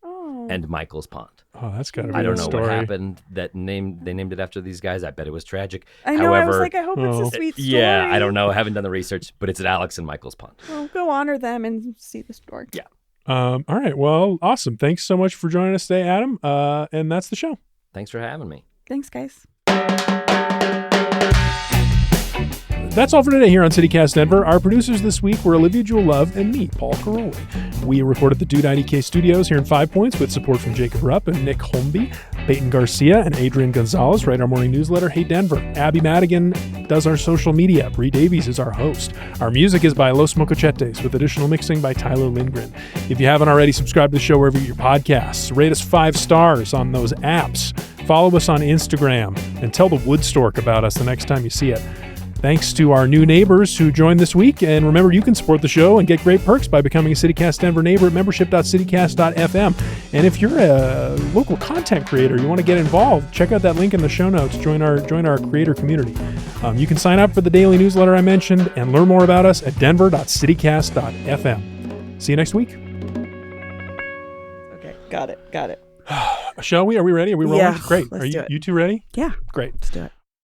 Oh. And Michael's Pond. Oh, that's got to be I don't a know story. what happened. They named it after these guys. I bet it was tragic. I know. I was like, I hope it's a sweet story. Yeah, I don't know. I haven't done the research, but it's at Alex and Michael's Pond. Well, go honor them and see the story. Yeah. All right. Well, awesome. Thanks so much for joining us today, Adam. And that's the show. Thanks for having me. Thanks, guys. That's all for today here on CityCast Denver. Our producers this week were Olivia Jewel Love and me, Paul Caroli. We recorded the Dude IDK Studios here in 5 Points with support from Jacob Rupp and Nick Holmby. Peyton Garcia and Adrian Gonzalez write our morning newsletter, Hey Denver. Abby Madigan does our social media. Bree Davies is our host. Our music is by Los Mocochetes with additional mixing by Tyler Lindgren. If you haven't already, subscribe to the show wherever you get your podcasts. Rate us 5 stars on those apps. Follow us on Instagram and tell the Woodstock about us the next time you see it. Thanks to our new neighbors who joined this week. And remember, you can support the show and get great perks by becoming a CityCast Denver neighbor at membership.citycast.fm. And if you're a local content creator, you want to get involved, check out that link in the show notes. Join our creator community. You can sign up for the daily newsletter I mentioned and learn more about us at denver.citycast.fm. See you next week. Okay, got it. Shall we? Are we ready? Are we rolling? Yeah, Great. let's Are do it. you two ready? Yeah, Great. let's do it.